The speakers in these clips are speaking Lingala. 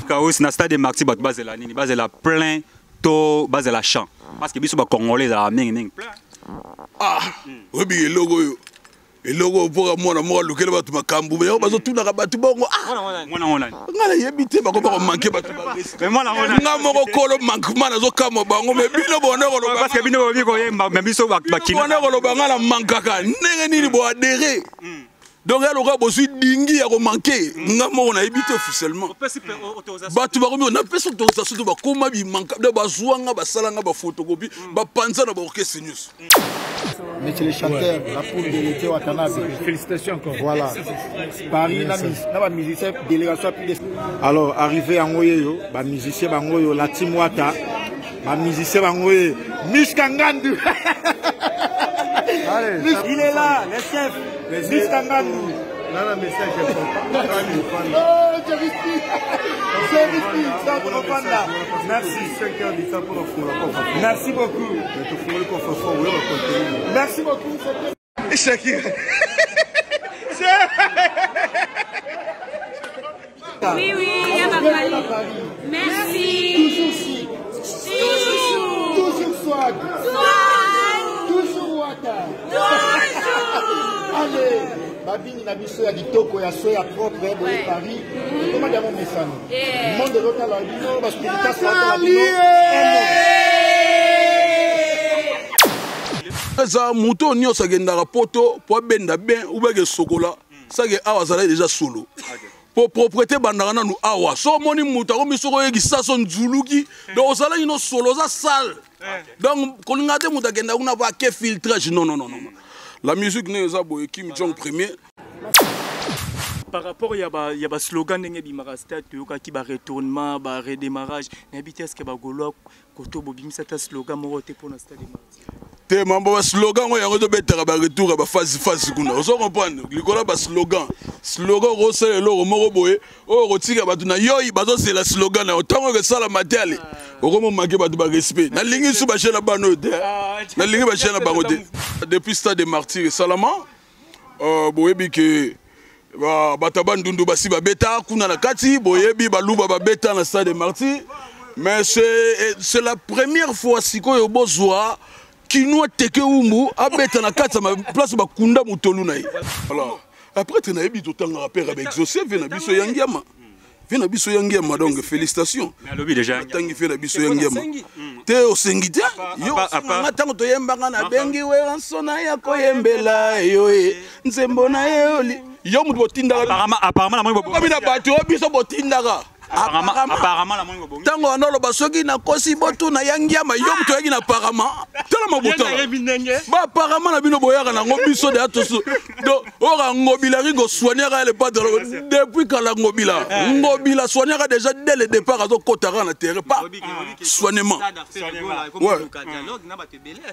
Kaos na stade de Marty bat base la nini base la plein to base la champ parce que biso ba congolais la ming plein. Ah, oui bi logo yo. Et logo pour moi na moi lokele batu makambu ba bazo tuna ka batu bongo. Ah, Mwana. ngala yebite ba ko ba manquer batu ba. Mais mwana. Nga moko kolo manquement na zo kamo bango mais bino bona ko parce que bino bi ko yemba mais biso ba kina. Bona ko ba ngala mankaka ndenge nini bo adhérer. Donc elle aura besoin dingi à manquer. Nga moko na yebite officiellement. Batu ba ko on a fait son autorisation ba koma bi manka de ba zuanga ba salanga ba photocopie ba panza na ba orchestre news. Monsieur le chanteur, la poule de l'été Watanabe. Félicitations encore. Voilà. Paris, la musicien, délégation. Alors, arrivé en Oyeyo, la musicien Bangoyo, la team Wata, la musicien Bangoyo, Mishkangandu. Il est là, le chef, Mishkangandu. Non, mais c'est que Merci. Merci beaucoup. Merci beaucoup. Oui, merci. Toujours swag. Toujours Wata. Allez. Babini na biso ya ditoko ya soya propre de Paris. Comment dire mon message? Monde de l'hôtel la bino parce que l'État soit la bino. Ça moto nyos agenda poto pour benda bien ou ba ke sokola. Ça que awa zala déjà solo. Pour propriété bandana nous awa. So moni moto ko misoko yeki saso nzuluki. Donc zala ino solo za sale. Donc ko ngate moto agenda kuna ba ke filtrage non. La musique n'est pas boy Kim Jong premier. Par rapport il y a ba slogan ndenge bimaka stade yoka ki ba retournement ba redémarrage n'habite est-ce que ba golo koto bobimisa ta slogan moko te pour na stade Marty. Te mambo ba slogan ngo yango to betaka ba retour ba phase kuna. Ozo comprendre likola ba slogan rosé lo moko boye o rotika batu na yoyi bazo c'est la slogan na otango ke sala matali. Okomo manquer batu ba respect. Na lingi su ba chela bano te. Na lingi ba chela bango te. Depuis stade de Marty Salama boyebi ke bataban dundu basi ba beta kuna na kati boyebi ba luba ba beta na stade de Marty. Mais c'est la première fois sikoyo bozwa Kinoa teke umbu abeta na kati ma place ba kunda mutolu na yi. Alors après tu n'as pas tout temps rappel avec Joseph vena biso yangiama. Vena biso yangiama donc félicitations. Mais lobby déjà. Tangi vena biso yangiama. Te osengite yo ngatango to yembanga na bengi we ansona ya koyembela yo nzembo na yo mutu botinda apparemment la moi bobo. Comme na batu biso botindaka. Apparemment la moi bobo. Tango anolo basoki na kosi botu na yangiama yo mutu yaki na apparemment. Tala mabota. Ba apparemment na bino boyaka na ngobiso de atoso. Do ora ngobila ringo soignera le pas depuis kala ngobila. Ngobila soignera déjà dès le départ azo kotara na terrain pas soignement. Ouais.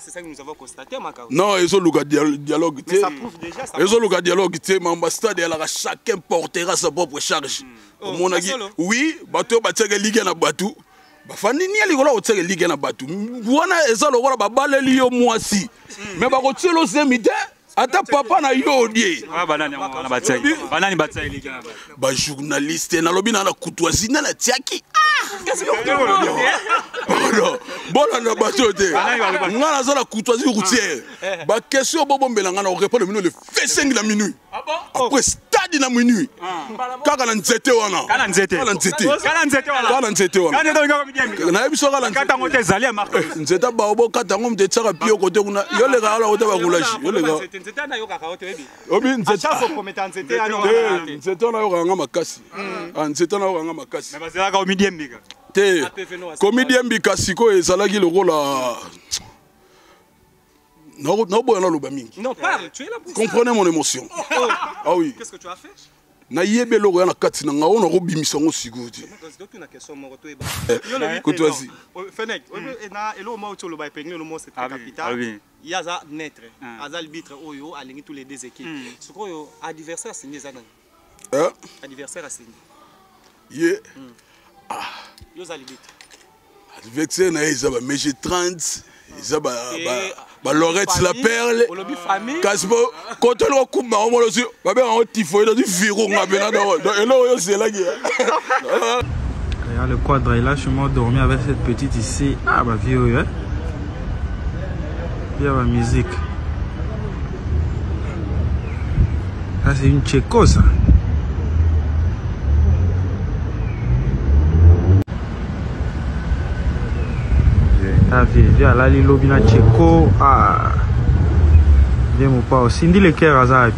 C'est ça que nous avons constaté Makao. Non, ils ont le dialogue. Mais ça prouve déjà ça. Ils ont le dialogue, l'ambassade chacun portera sa propre charge. Oui, bateau batega ligue na batu. Bafandi ni ali kola otega ligue na batu. Wana eza lokola babale liyo mwasi. Mais ba kotelo zemite ata papa na yo die. Banani batsa ligue na batu. Ba journaliste na lobi na kutoisi na tiaki. Qu'est-ce que vous non. Bon na bateau te. Ngana za la kutoisi routière. Ba question bobombela ngana o répondre le fait 5 la minuit. Après stade na minuit. Kaka na nzete wana. Kana nzete wana. Na biso kala kata ngote zali marque. Nzeta ba obo kata ngom te tsaka pio kote kuna. Yo le gala kote ba kulashi. Yo le gala. Nzeta na yo kaka ote bebi. Obi nzeta. Faut promettre nzete ano. Nzeta na yo kanga makasi. Nzeta na yo kanga makasi. Mais bazela ka omidie mbika. Te. Comédien mbika siko ezalaki lokola. Non, parle, tu es là pour ça. Comprenez mon émotion. Ah oui. Qu'est-ce que tu as fait? Na yebe loko ya na kati na nga ona ko bimisa ngo sigudi. Une question mo to eba. Kotoisi. Fenek, na elo mo to lo ba pengé le mo c'est capital. Il y a za naître, aza arbitre oyo alingi tous les deux équipes. Ce ko adversaire signé za nani? Adversaire a signé. Ye. Yo za arbitre. Adversaire na ezaba meje 30. Ezaba ba Lorette la perle. Kasbo koto lo kuma o mo lo si ba be en tifo do viro ngabena do elo yo c'est là. Il y a le quadre, il a sûrement dormi avec cette petite ici. Ah bah vieux, hein. Il y a la musique. Ça c'est une tchéco ça. T'as vu, viens là, l'île Lobina tchéco. Ah. Viens mon pas. Cindy le cœur à ça.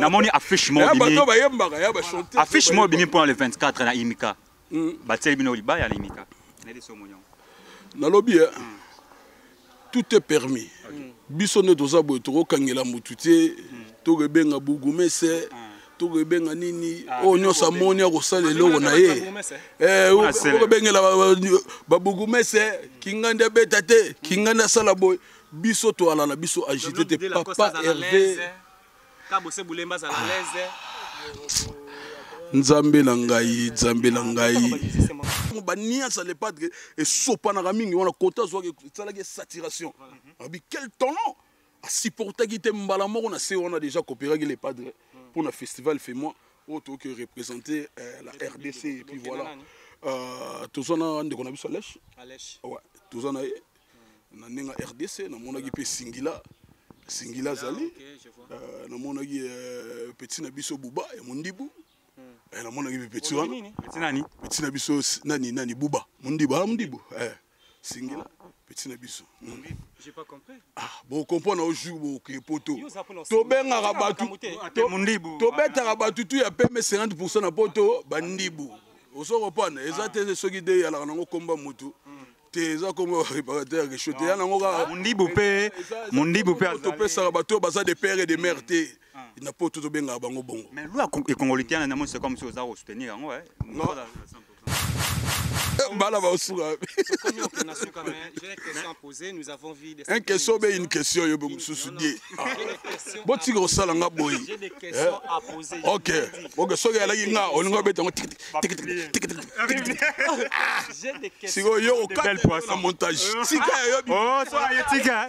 namoni affiche mo bini pour le 24 na Imika batel bino libaya na Imika nalobi tout est permis biso ne toza boye tokokangela mutu te tokobenga bugumese tokobenga nini oyo nyonso amoni akosala eloko na ye okobengela babugumese kingandi abeta te kingandi asala boye biso toala na biso agité te papa Hervé nzambe na ngai baniasa le padre esopanaka mingi wana kota zwaki esalaki saturation abi quel talent asupportaki te mbala moko na se wana déjà coopéraki les padres pour le festival Fais-moi auto que représenter la RDC et puis voilà tozana ndeko na biso Alèche ouais tozana na nenga RDC na monaki pe Singila zali na monaki petit na biso Buba et Mondibu na monaki pe petit wana petit na biso nani Buba Mondibu Singila petit na biso j'ai pas compris bon comprendre au jour que poto to benga rabatu to beta rabatu tu ya peme 50% na poto bandibu oso repana ezate soki de ya la nango komba mutu te eza comme réparateur que choté ya nango ka mundibu pe to pesa rabatu baza de père et de mère te na poto to benga bango bongo mais loi e congolien na mo c'est comme si oza ko soutenir ngo Bala va aussi. Nous avons vu des question, mais une question. J'ai des questions à poser. Ok. Ok. So ya la inga, on va mettre j'ai des questions. Si yo bel poisson montage. Tika yo. Oh, so ya tika.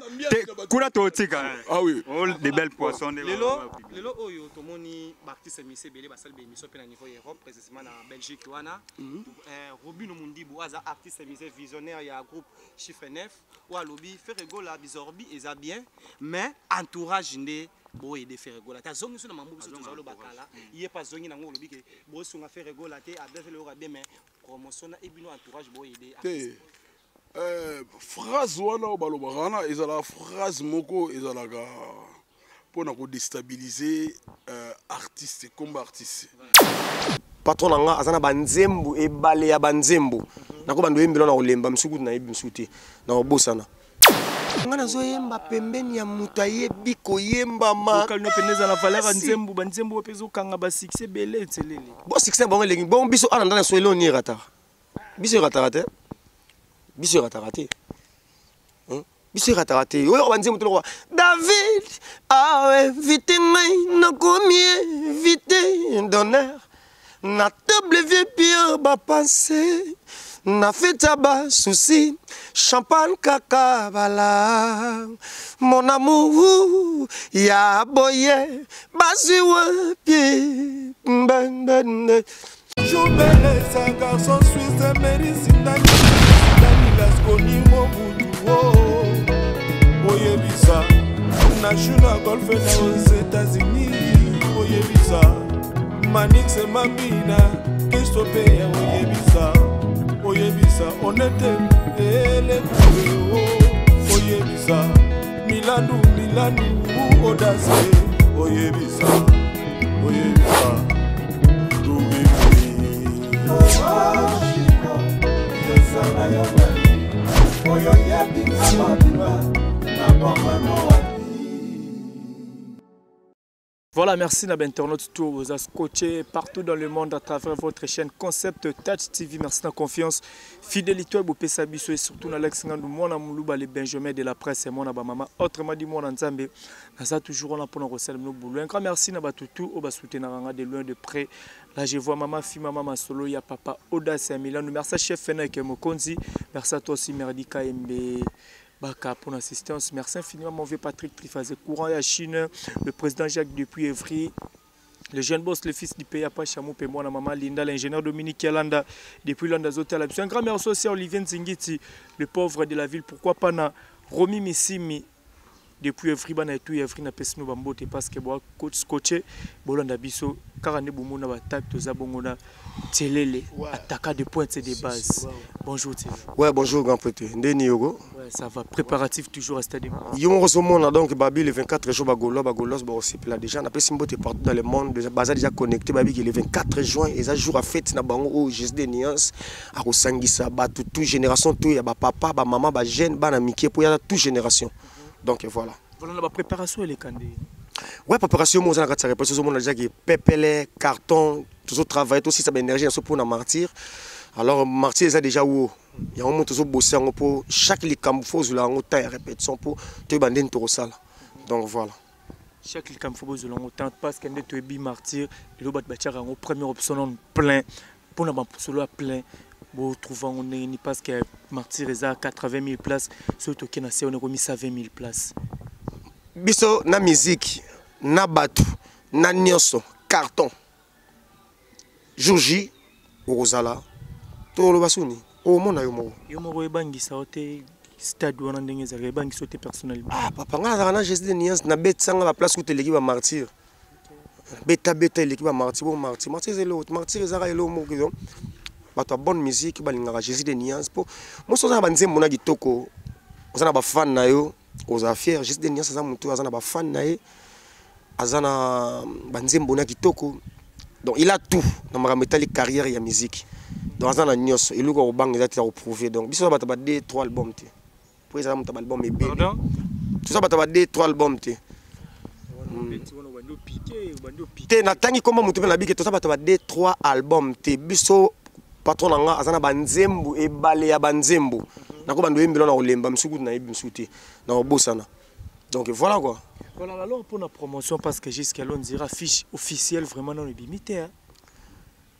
Kula to tika. Ah oui. Oh, des belles poissons. Lelo oyo tomoni Baptiste Missé belé basal be émission pe na niveau Europe précisément na Belgique wana. Robino Mondibu aza artiste musée visionnaire il y a un groupe chiffre 9 ou à lobby faire rigola bizorbi et ça bien mais entourage ndé boy de faire rigola ta zongi suna mambo biso tozalo bakala il est pas zongi nango lobby ke boy sunga faire rigola te a bien le bien mais promotion na ebino entourage boy de phrase wana baloba wana ezala phrase moko ezala ka pour na déstabiliser artiste comme artiste patron nanga azana banzembu ebale ya banzembu nako bando yembelo na olemba msuku na yebi msuti na obosana ngana zo yemba pembeni ya muta yebi ko yemba ma kalno pendeza na valeur nzembu banzembu opezo kanga ba succès belé tselele bo succès bon lengi bon biso ana ndana so eloni rata biso rata biso ratarate oyo banzembu to David ah vite ngai na komie vite d'honneur na table vieux pierre ba passé na feta ba souci champagne kaka bala mon amour ya boye basiwa pied mbende Joubele sa garçon suisse mérisindani Danilas koni mobudu oyebisa National Golf aux États-Unis oyebisa Manix et Mambina, Christophe oyebisa, honnête et les coups, oyebisa, Milano, audace, oyebisa, Voilà, merci à l'internaute tout vous a scotché partout dans le monde à travers votre chaîne Concept Touch TV. Merci de la confiance, fidélité au Pesabiso et surtout dans l'excellent Mona Moulouba les Benjamin de la presse et mon maman. Autrement dit, mon Nzambe, ça toujours là pour nous recevoir nos boulot. Un grand merci à tout au bas soutenir de loin de près. Là, je vois maman, fille, maman solo, il y a papa Audace et Milan. Merci chef Fennek et Mokonzi. Merci à toi aussi, Merdi KMB. Baka pour l'assistance. Merci infiniment, mon vieux Patrick Trifazé, courant à Chine, le président Jacques depuis Evry, le jeune boss, le fils du pays, Apa Chamou, et moi, la maman Linda, l'ingénieur Dominique Yalanda, depuis Landa Zotel. Un grand merci aussi à Olivier Nzingiti, le pauvre de la ville. Pourquoi pas na Romy Missimi, depuis Evry, bana tout Evry, na pesino bambote, parce que moi, coach scotché, Bolanda Bisso, Karane Boumouna, Batak, Tozabongona, Télélé, attaquant de pointe et de base. Bonjour, Télé. Ouais, bonjour, grand prêtre. Ndeni Yogo. Ouais, ça va. Préparatif toujours à Stade. Yon resomona donc Babi le 24 jours Bagolos aussi là déjà on a Simbote partout dans le monde déjà déjà connecté Babi le 24 juin et ça jour à fête na bango au GSD Niance à Rosangisa ba toute génération tout ya ba papa ba maman ba jeune ba na miki pour ya toute génération. Donc voilà. Voilà la préparation les candés. Ouais, préparation moi on a ça réparation on a déjà qui pépélé carton toujours travailler aussi ça énergie pour na martyr. Alors martyr ça déjà où il y a un moment toujours bosser pour chaque likamfos là on taille répétition pour te bander to sala. Donc voilà. Chaque likamfos là on tente parce que tu es bi martyr et le bat bachara en première option plein pour na solo plein bon trouvant on est ni parce que martyr est à 80 000 places surtout que na c'est on est remis à 20 000 places. Biso na musique na batu na nyoso carton jour J Rosala to lo basuni o mona yo mo ebangisa ote stade wana ndenge za ebangisa ote personnellement papa nga na GSD Niance na betsanga ba place ko teleki ba martyr beta l'équipe ba martyr bon martyr zelo martyr za elo mo kizo bato bonne musique balinga GSD Niance po mo so za ba nzembo na kitoko ozana ba fan na yo oza fier GSD Niance za mutu azana ba fan na ye azana ba nzembo na kitoko. Donc il a tout dans ma métallique carrière et musique. Donc azana nyos il luko bang za ta prouver donc biso ba ta 2 3 albums te. Pour ça mon album est bien. Tout ça ba ta 2 3 albums te. Te na tangi comme mutu na bike tout ça ba ta 2 3 albums te biso patron nga azana ba nzembo e bale ya ba nzembo. Nako ba ndo yembelo na olemba msuku na yebi msuti na obosana. Donc voilà quoi. Voilà, alors pour la promotion, parce que jusqu'à là on dira fiche officielle vraiment dans le bimité. Hein?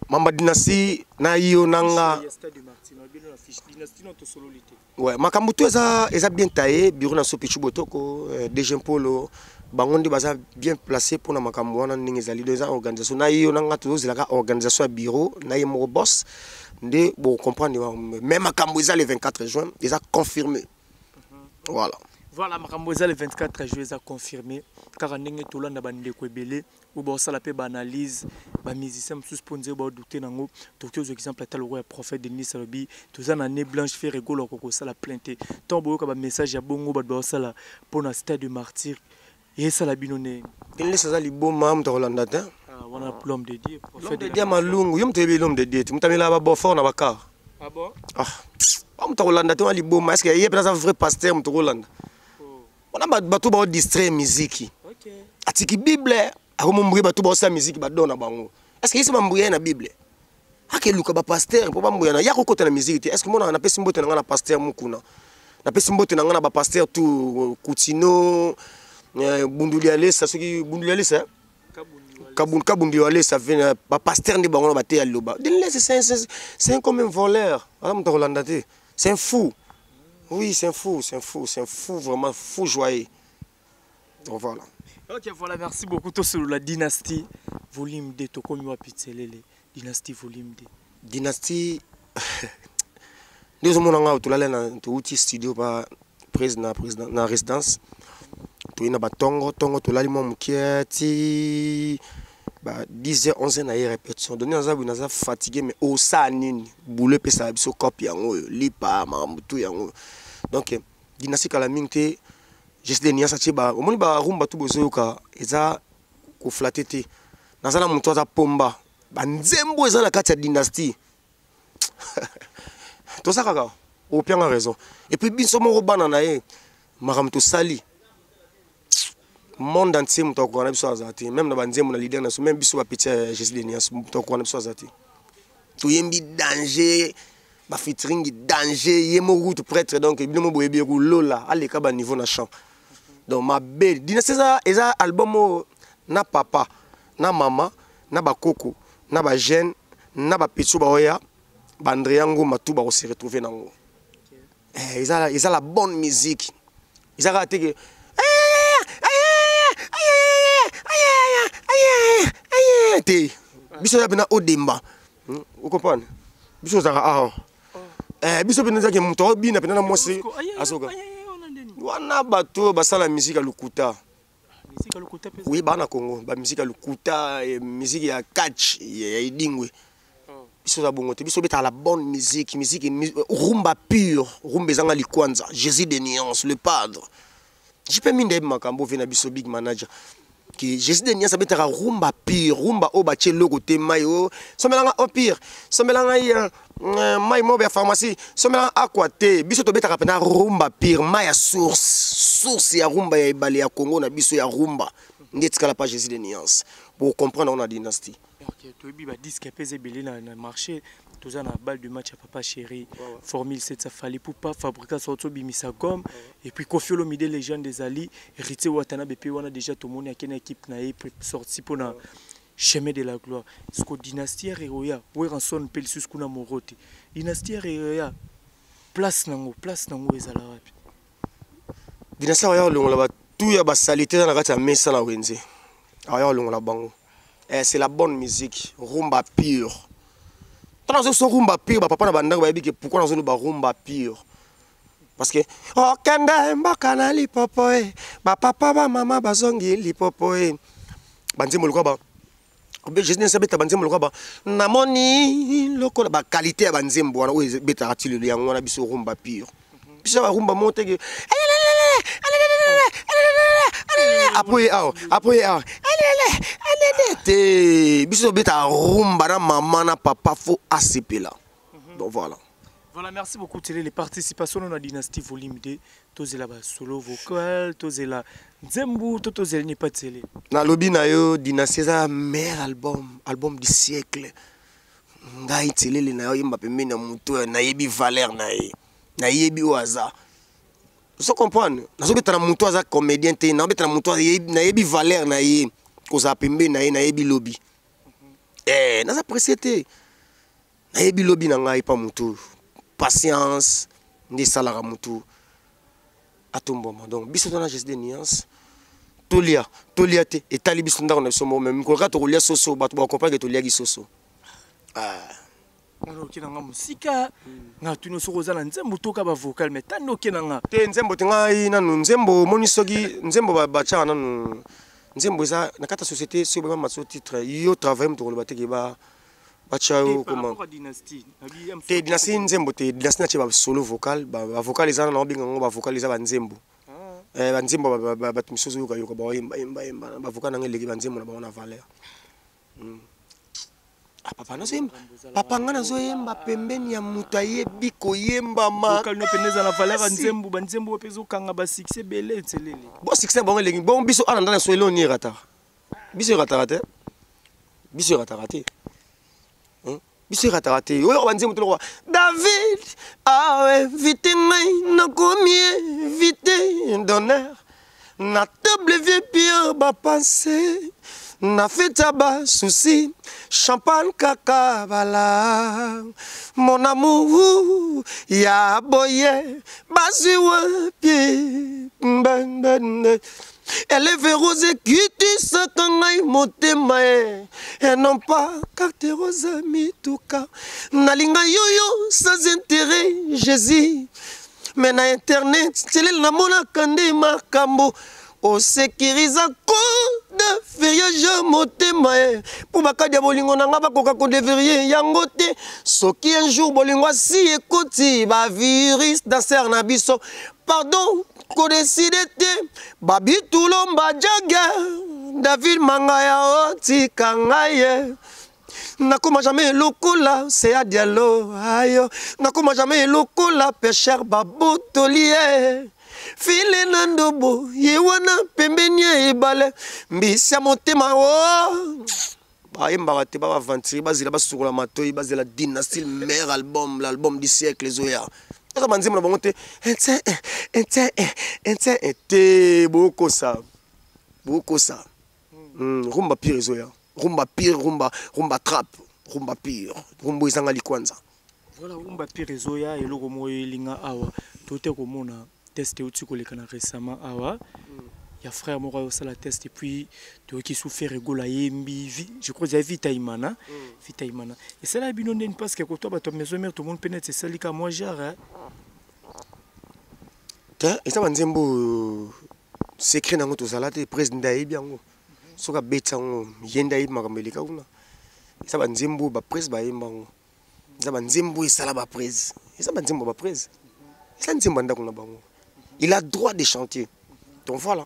Mamba Dynasty, na yo nanga. Ouais, makambutu eza bien taillé, bureau na sopichu botoko, DG Polo, bangondi baza bien placé pour na makambu wana ndenge ezali dans organisation. Na yo nanga toujours la organisation à bureau, na yo mo boss, ndé bon comprendre même makambu eza le 24 juin, déjà confirmé. Voilà. Voilà, Makamboza le 24 juillet a confirmé car on est tout là na bande ko belé ou ba sala pe analyse ba musicien sponsor ba douter nango to aux exemple tel roi prophète Denis Sarobi tous en année blanche fait rigolo ko sala plainte tombo ka ba message ya bongo ba sala pour na stade de martyr et sala binone Denis ça li bon mam to Rolanda ta on a l'homme de Dieu prophète de Dieu malungu yom tebe l'homme de Dieu mutamela ba bo fort na ba car ah bon am to Rolanda to li bon mais est-ce que y a un vrai pasteur to Rolanda. On a battu ba distrait musique. OK. Atiki Bible, a remembrer battu ba sa musique ba dona bango. Est-ce que c'est mbouya na Bible? Ake luka ba pasteur po ba mbouya na ya ko kota na musique. Est-ce que mona na pesi mbote na pasteur mukuna? Na pesi mbote na ba pasteur tout Coutinho, Bunduliale, ça soki Bunduliale ça. Kabundiale ça vient ba pasteur ndi bango ba te ya loba. C'est comme un voleur. Ala mto Rolanda te. C'est un fou. Oui, c'est un fou, vraiment fou joyeux. Donc voilà. Ok, voilà, merci beaucoup. Tout sur la dynastie, volume 2, Tokomi Wapitselele, dynastie volume 2. Dynastie, nous sommes en studio par président na résidence. Tu es tongo, tu l'as dit, 10h, 11h, na répétition. Donné on a fatigué, mais au sanin, boule pesa biso copie yango, lipa, mambutu yango. Donc, dynastie kala mingte, GSD Niance tiba, omoni ba rumba tu bozoka, eza ko flatete. Nazana mutu aza pomba, ba nzembo eza na kati ya dynastie. Tout ça kaka, au bien raison. Et puis biso mo robana na ye, makamto sali. Monde entier muto ko na biso azati même na banzemu na leader na so même biso ba petit GSD Niance muto ko na biso azati to yembi danger ba featuring danger yemo route prêtre donc bino boyebi ko lola aleka ba niveau na chant donc ma belle dynastie eza album na papa na mama na ba koko na ba jeune na ba petit ba oya ba Andrea Ngoma tout ba se retrouver nango Ils ont la bonne musique. Ils ont raté que biso ya bina odemba. Vous comprenez? Biso za biso bina zaki muto bina bina na mwasi asoka. Wana bato basala musique à Lukuta. Musique à Lukuta pesa. Oui, bana Congo, ba musique à Lukuta, musique ya catch, ya idingwe. Biso za bongo te biso beta la bonne musique, rumba pure, rumba zanga likwanza, Jésus de nuance, le padre. Je peux mine makambo vena biso big manager. Qui Jésus de nuance beta rumba pure, rumba oba che logo te mayo, somelanga au pire, somelanga ya mai mobe pharmacie, somelanga aquate, biso to beta kapena rumba pure, mai source ya rumba ya ibale ya Congo na biso ya rumba. Ngetikala pas Jésus de nuance pour comprendre on a dynastie. Ok, tu as dit que pèse belé dans le marché, tout ça na balle de match à papa chéri, Formule 7 ça fallait pour pas fabriquer sorto bimisa gomme et puis Kofi Olomide les gens des Ali, héritier Watana BP on a déjà tout le monde qui une équipe na sorti pour na chemin de la gloire. Ce que dynastie Reroya, où ranson pelsus kuna morote. Dynastie Reroya place nango ezala wapi. Dynastie Reroya longola ba tout ya ba salité na kati ya mesa na wenze. Aya longola bango. C'est la bonne musique, rumba pure. Tant que ce rumba pure, papa na bandang ba yebi pourquoi nous ba rumba pure. Parce que oh kanda mbakana lipopo ba papa ba mama bazongi lipopo banzembo lokwa ba Jésus ne sabeta banzembo lokwa ba namoni lokola ba qualité ya banzembo wana o beta atili yango wana biso rumba pure. Biso ba rumba montege après biso beta rumba na maman na papa faut ACP là. Donc voilà. Voilà, merci beaucoup Télé. Les participations dans la dynastie volume 2, tous la solo vocal, tous la Nzembo, tous les n'est pas Télé. Na lobby na yo dynastie ça meilleur album du siècle. Ngai Télé le na yo yimba pembe na muto na yebi valeur na yebi oaza. Vous comprenez? Na so betana muto aza comédien te na betana muto na yebi valeur na ye. Koza pembe na yebi lobby. Na za précédé. Na yebi lobby na ngai pa muto. Patience, ni salara mutu. Atomboma. Donc biso na Jésus de nuance. Tolia te et tali biso ndako na biso mo même ko ka to lia soso ba to ba comprendre que to lia gi soso. On a nga musika nga tuno sokoza na Nzembo toka ba vocal mais tando kenanga te Nzembo te ngai nanu Nzembo moni soki Nzembo ba cha nanu Nzembo za na kata société sur ba matso titre yo travail to ba te ke ba chao comment dynastie te dynastie Nzembo te dynastie na che ba solo vocal ba vocal ezana na obinga ngo ba vocal eza ba Nzembo ba Nzembo ba tumisozo yo ka ba imba ba vocal na ngeleki ba Nzembo na ba ona valeur. Papa ngana zoyemba pembeni ya mutu ayebi koyemba ma vocal no peneza na valeur Nzembo ba Nzembo pezo kanga ba succès belé tselele bo succès bongo lengi bon biso ana ndana soelo ni rata biso rata biso rata oyo ba Nzembo to David vite ngai na komie vite d'honneur na table vieux pied ba penser na feta ba souci champagne kaka bala mon amour ya boye basiwa pi ben elle est rose qui tu sakangai motema et non pas carte rose mituka nalinga yoyo sans intérêt Jésus mais na internet télé na mona kande makambo o sécuriser code feriage motema pour bakadi bolingo nanga bakoka ko deverier yango te soki un jour bolingo si ekoti ba virus danser na biso pardon ko décider te babi tulomba jaga David mangaya oti kangaye nakoma jamais lokola c'est à dialogue ayo nakoma jamais lokola pécheur babotolier file nandobo yewana pembeni ebale mbisa motema o bayembaka te ba aventure bazila basukola matoi bazela dynastie meilleur album l'album du siècle zoya ça banzima na bango te ente boko sa rumba pire zoya rumba pire rumba trap rumba pire rumba izanga likwanza. Voilà, rumba pire zoya eloko moyo elinga awa tout est comme on a testé au-dessus récemment awa. Il y a frère moko aussi la test et puis tu qui souffert rigola yembi je crois que vita imana et c'est là binonde parce que quand toi ta maison mère tout le monde pénètre c'est ça li ka moi genre et ça banzembo secret nango to salate président daïbi yango soka betsa ngo yenda yima kamelika kuna ça banzembo ba presse ba yemba ngo ça banzembo isala ba presse ça banzembo ba presse ça nzembo ndako na bango il a droit de chanter donc voilà.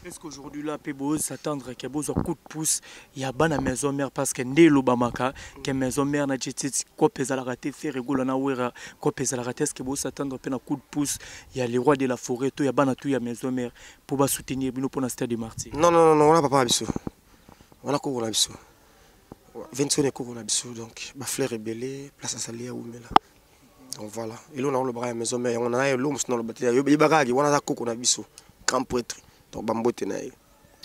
Est-ce qu'aujourd'hui là Pebo s'attendre qu'il y a besoin coup de pouce il y a ban à maison mère parce que né l'Obamaka que maison mère na titi quoi pesa la raté faire rigoler na wera quoi pesa la raté est-ce que beau s'attendre peine coup de pouce il y a les rois de la forêt tout il y a ban à tout il y a maison mère pour ba soutenir bino pour na stade de Martyrs. Non on a pas biso on a ko na biso 20 ne ko na biso donc ba fleur rebelle place à salia ou mela donc voilà et là on a le bras à maison mère on a l'homme dans le bâtiment yo bagagi on a ko na biso grand prêtre. Donc,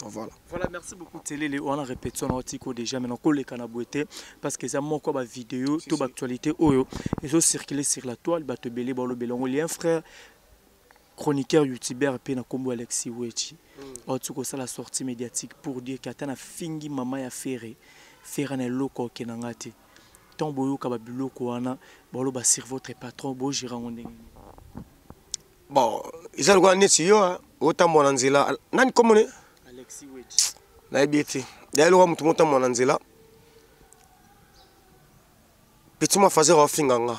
voilà. Voilà, merci beaucoup. Télé, on a répété on a déjà maintenant qu'on les canaboueté parce que ça manque quoi vidéo, toute actualité oyo ils ont circulé sur la toile, bah te belé le belon. Il y a un frère chroniqueur youtubeur pe na kombo Alexis Wechi. En tout cas ça la sortie médiatique pour dire qu'atana fingi mama ya ferré na loko kenangati. Tomboyo ka ba biloko wana bolo ba sur votre patron bo gira ndenge. Bon, ils ont gagné si yo autant mon anzela nani komone Alexis Wechi na ebiti d'ailleurs mutu monta mon anzela petit moi fazer ofinganga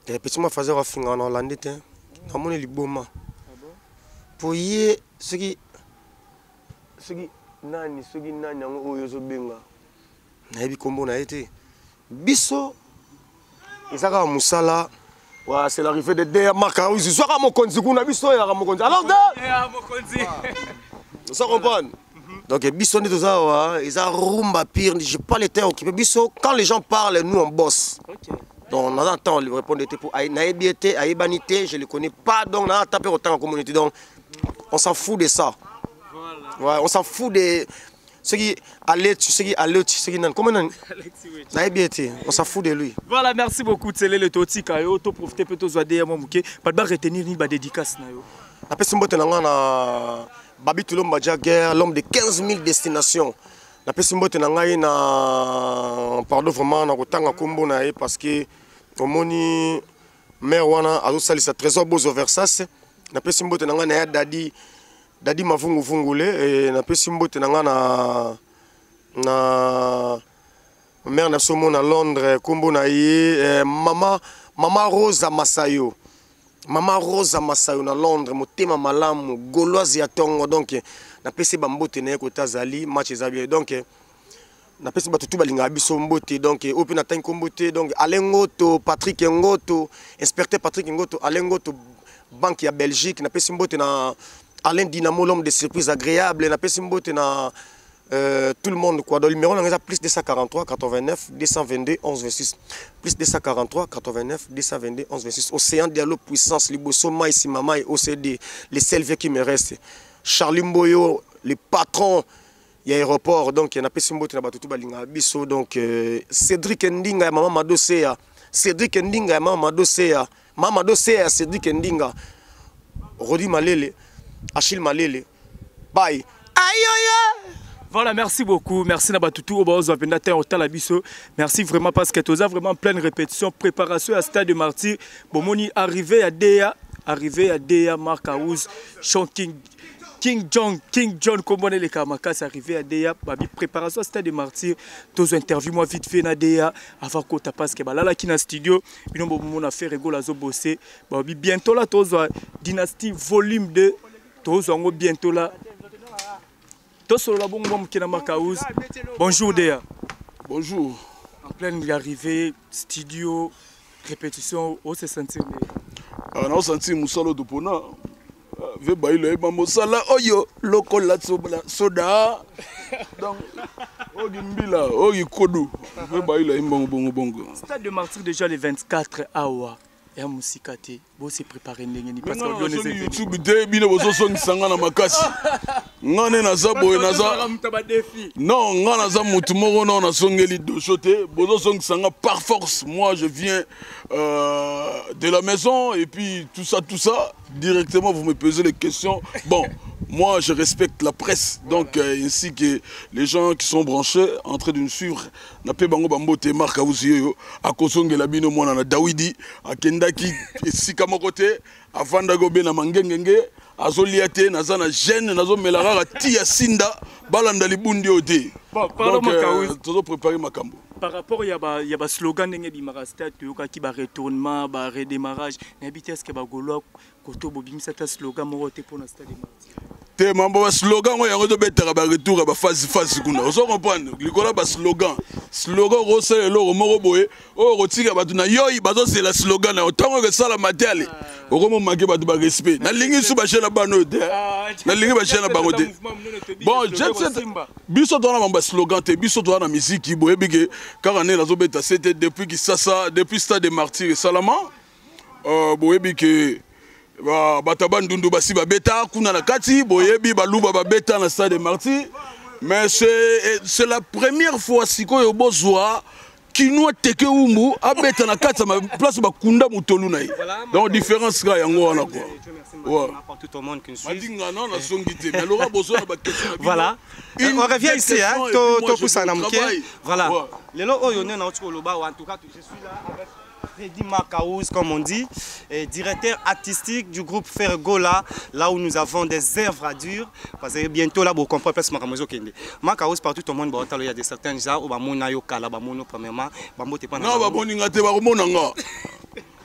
petit moi fazer ofinganga na landite na moni liboma pour y ce qui nani yango oyo zo benga na ebi kombo na été biso ezaka musala. Ouais, c'est l'arrivée de Dea Makaouz. Je suis à mon compte, alors ça comprend. Donc Bisson est tout ça, ils ont rumba pire. Je pas les terres occupés. Bisson, quand les gens parlent, nous on bosse. Donc on attend le répondre pour Naïbiété, Aïbanité, je ne les connais pas. Donc on a tapé autant en communauté. Donc on s'en fout de ça. Ouais, on s'en fout de ceux qui allaient, ceux qui n'ont comment on s'en fout de lui. Voilà, merci beaucoup. C'est le Toti Kayo. Tu profites peut-être de dire moi que pas de retenir ni de dédicace na yo. Après c'est mbote na na Babi Tulom Badja guerre, l'homme de 15 000 destinations. Après c'est mbote na ngai na pardon vraiment na kotanga kombo na parce que omoni mère wana azo salisa trésor bozo Versace. Après c'est mbote na ngai na dadi mavungu vungule et na pesi mbote na nga na mère na somo na Londres kombo na ye mama Rosa Masayo na Londres motema malamu gauloise ya tongo donc na pesi ba mbote na ko tazali match ezabie donc na pesi ba tutu balinga biso mbote donc opi na tanki mbote donc Alengoto Patrick Ngoto inspecteur Patrick Ngoto Alengoto banque ya Belgique na pesi mbote na Alain Dynamo, l'homme de surprises agréables, na pesimbote na tout le monde quoi. Dans le numéro on a plus 243 89 222 11 26. Plus 243 89 222 11 26. Océan Dialogue Puissance, Liboso Maïsi Mama et OCD, les seuls vieux qui me restent. Charlie Mboyo, les patrons, il y a aéroport donc il y a pesimbote na batutu balinga biso donc Cédric Ndinga Mama Madosea. Cédric Ndinga Mama Madosea. Mama Madosea Cédric Ndinga. Rodi Malele. Achille Malele. Bye. Aïe. Voilà, merci beaucoup. Merci Nabatutu. Merci vraiment parce que tu as vraiment plein de répétitions, préparation à Stade de Martyrs. Bomoni arrivé à Dea, Marc Aouz, Sean King John, comment les Kamakas arrivé à Dea, babi préparation à Stade de Martyrs. Tous interviews moi vite fait na Dea avant qu'on t'a parce que là qui na studio, bino mon affaire rigolo azo bosser. Babi bientôt là tous Dynastie volume 2. Bientôt là. Bonjour Dea. Bonjour. En pleine arrivée, studio, répétition, on se sentit. On a senti Moussalo de Pona. Vebaïle Moussala, oyo, loko la soda. Donc, Ogimbila, Ogikodu. Vebaïle Bongo. Stade de Martyrs déjà le 24 awa. Et à Moussikate, vous se préparez parce que YouTube, bino bozo song sanga na makasi. ngane naza boye naza non ngana naza mutu moko non nasongeli dochote bozo songisanga par force. Moi je viens de la maison et puis tout ça directement vous me posez les questions. Bon, moi je respecte la presse donc ainsi que les gens qui sont branchés en train de nous suivre. Nape bango bambote marka uziyo akosongela bino mwana na Dawidi akendaki esika moko te avanda go bena mangengenge azoliate nazana jeune nazo melara tia sinda balanda libundi ote. Donc todo préparer makambo. Par rapport il y a ba slogan ndenge bimaka statut ki ba retournement ba redémarrage n'habite est-ce que ba golo koto bobimisa ta slogan moko te pour na stade Martyr. Te mambo ba slogan ngo yango to betaka ba retour ba phase kuna. Ozo comprendre likola ba slogan rosele lo moko boye o rotika batu na yoyi bazo c'est la slogan na otango ke sala matali. Okomo manke batu ba respect. Na lingi su ba chena bano te. Na lingi ba chena bango te. Bon, biso to na ba slogan te biso to na musique boye bige car ne nazo beta c'était depuis qui ça depuis stade Martyr et Salama boye bige Batabandundu basi babeta kuna na kati boyebi baluba babeta na stade Martyr mais c'est la première fois sikoyo bozwa kinwa teke umbu abeta na kati ma place bakunda mutolu na yi donc différence ka yango wana quoi ouais tout le monde qui nous suit madinga non na songité mais lora bozwa na ba question voilà on revient ici hein to poussa na muke voilà lelo oyo ne na otoloba en tout cas je suis là avec Freddy Makaouz, comme on dit, directeur artistique du groupe Fergola, là où nous avons des œuvres à dur. Parce que bientôt là, vous comprenez plus Makamozo Kende. Makaouz, partout au monde, il y a des certains gens où Bamona Yokala, Bamono, premièrement, Bamote pas. Non, Bamoninga te Bamonanga.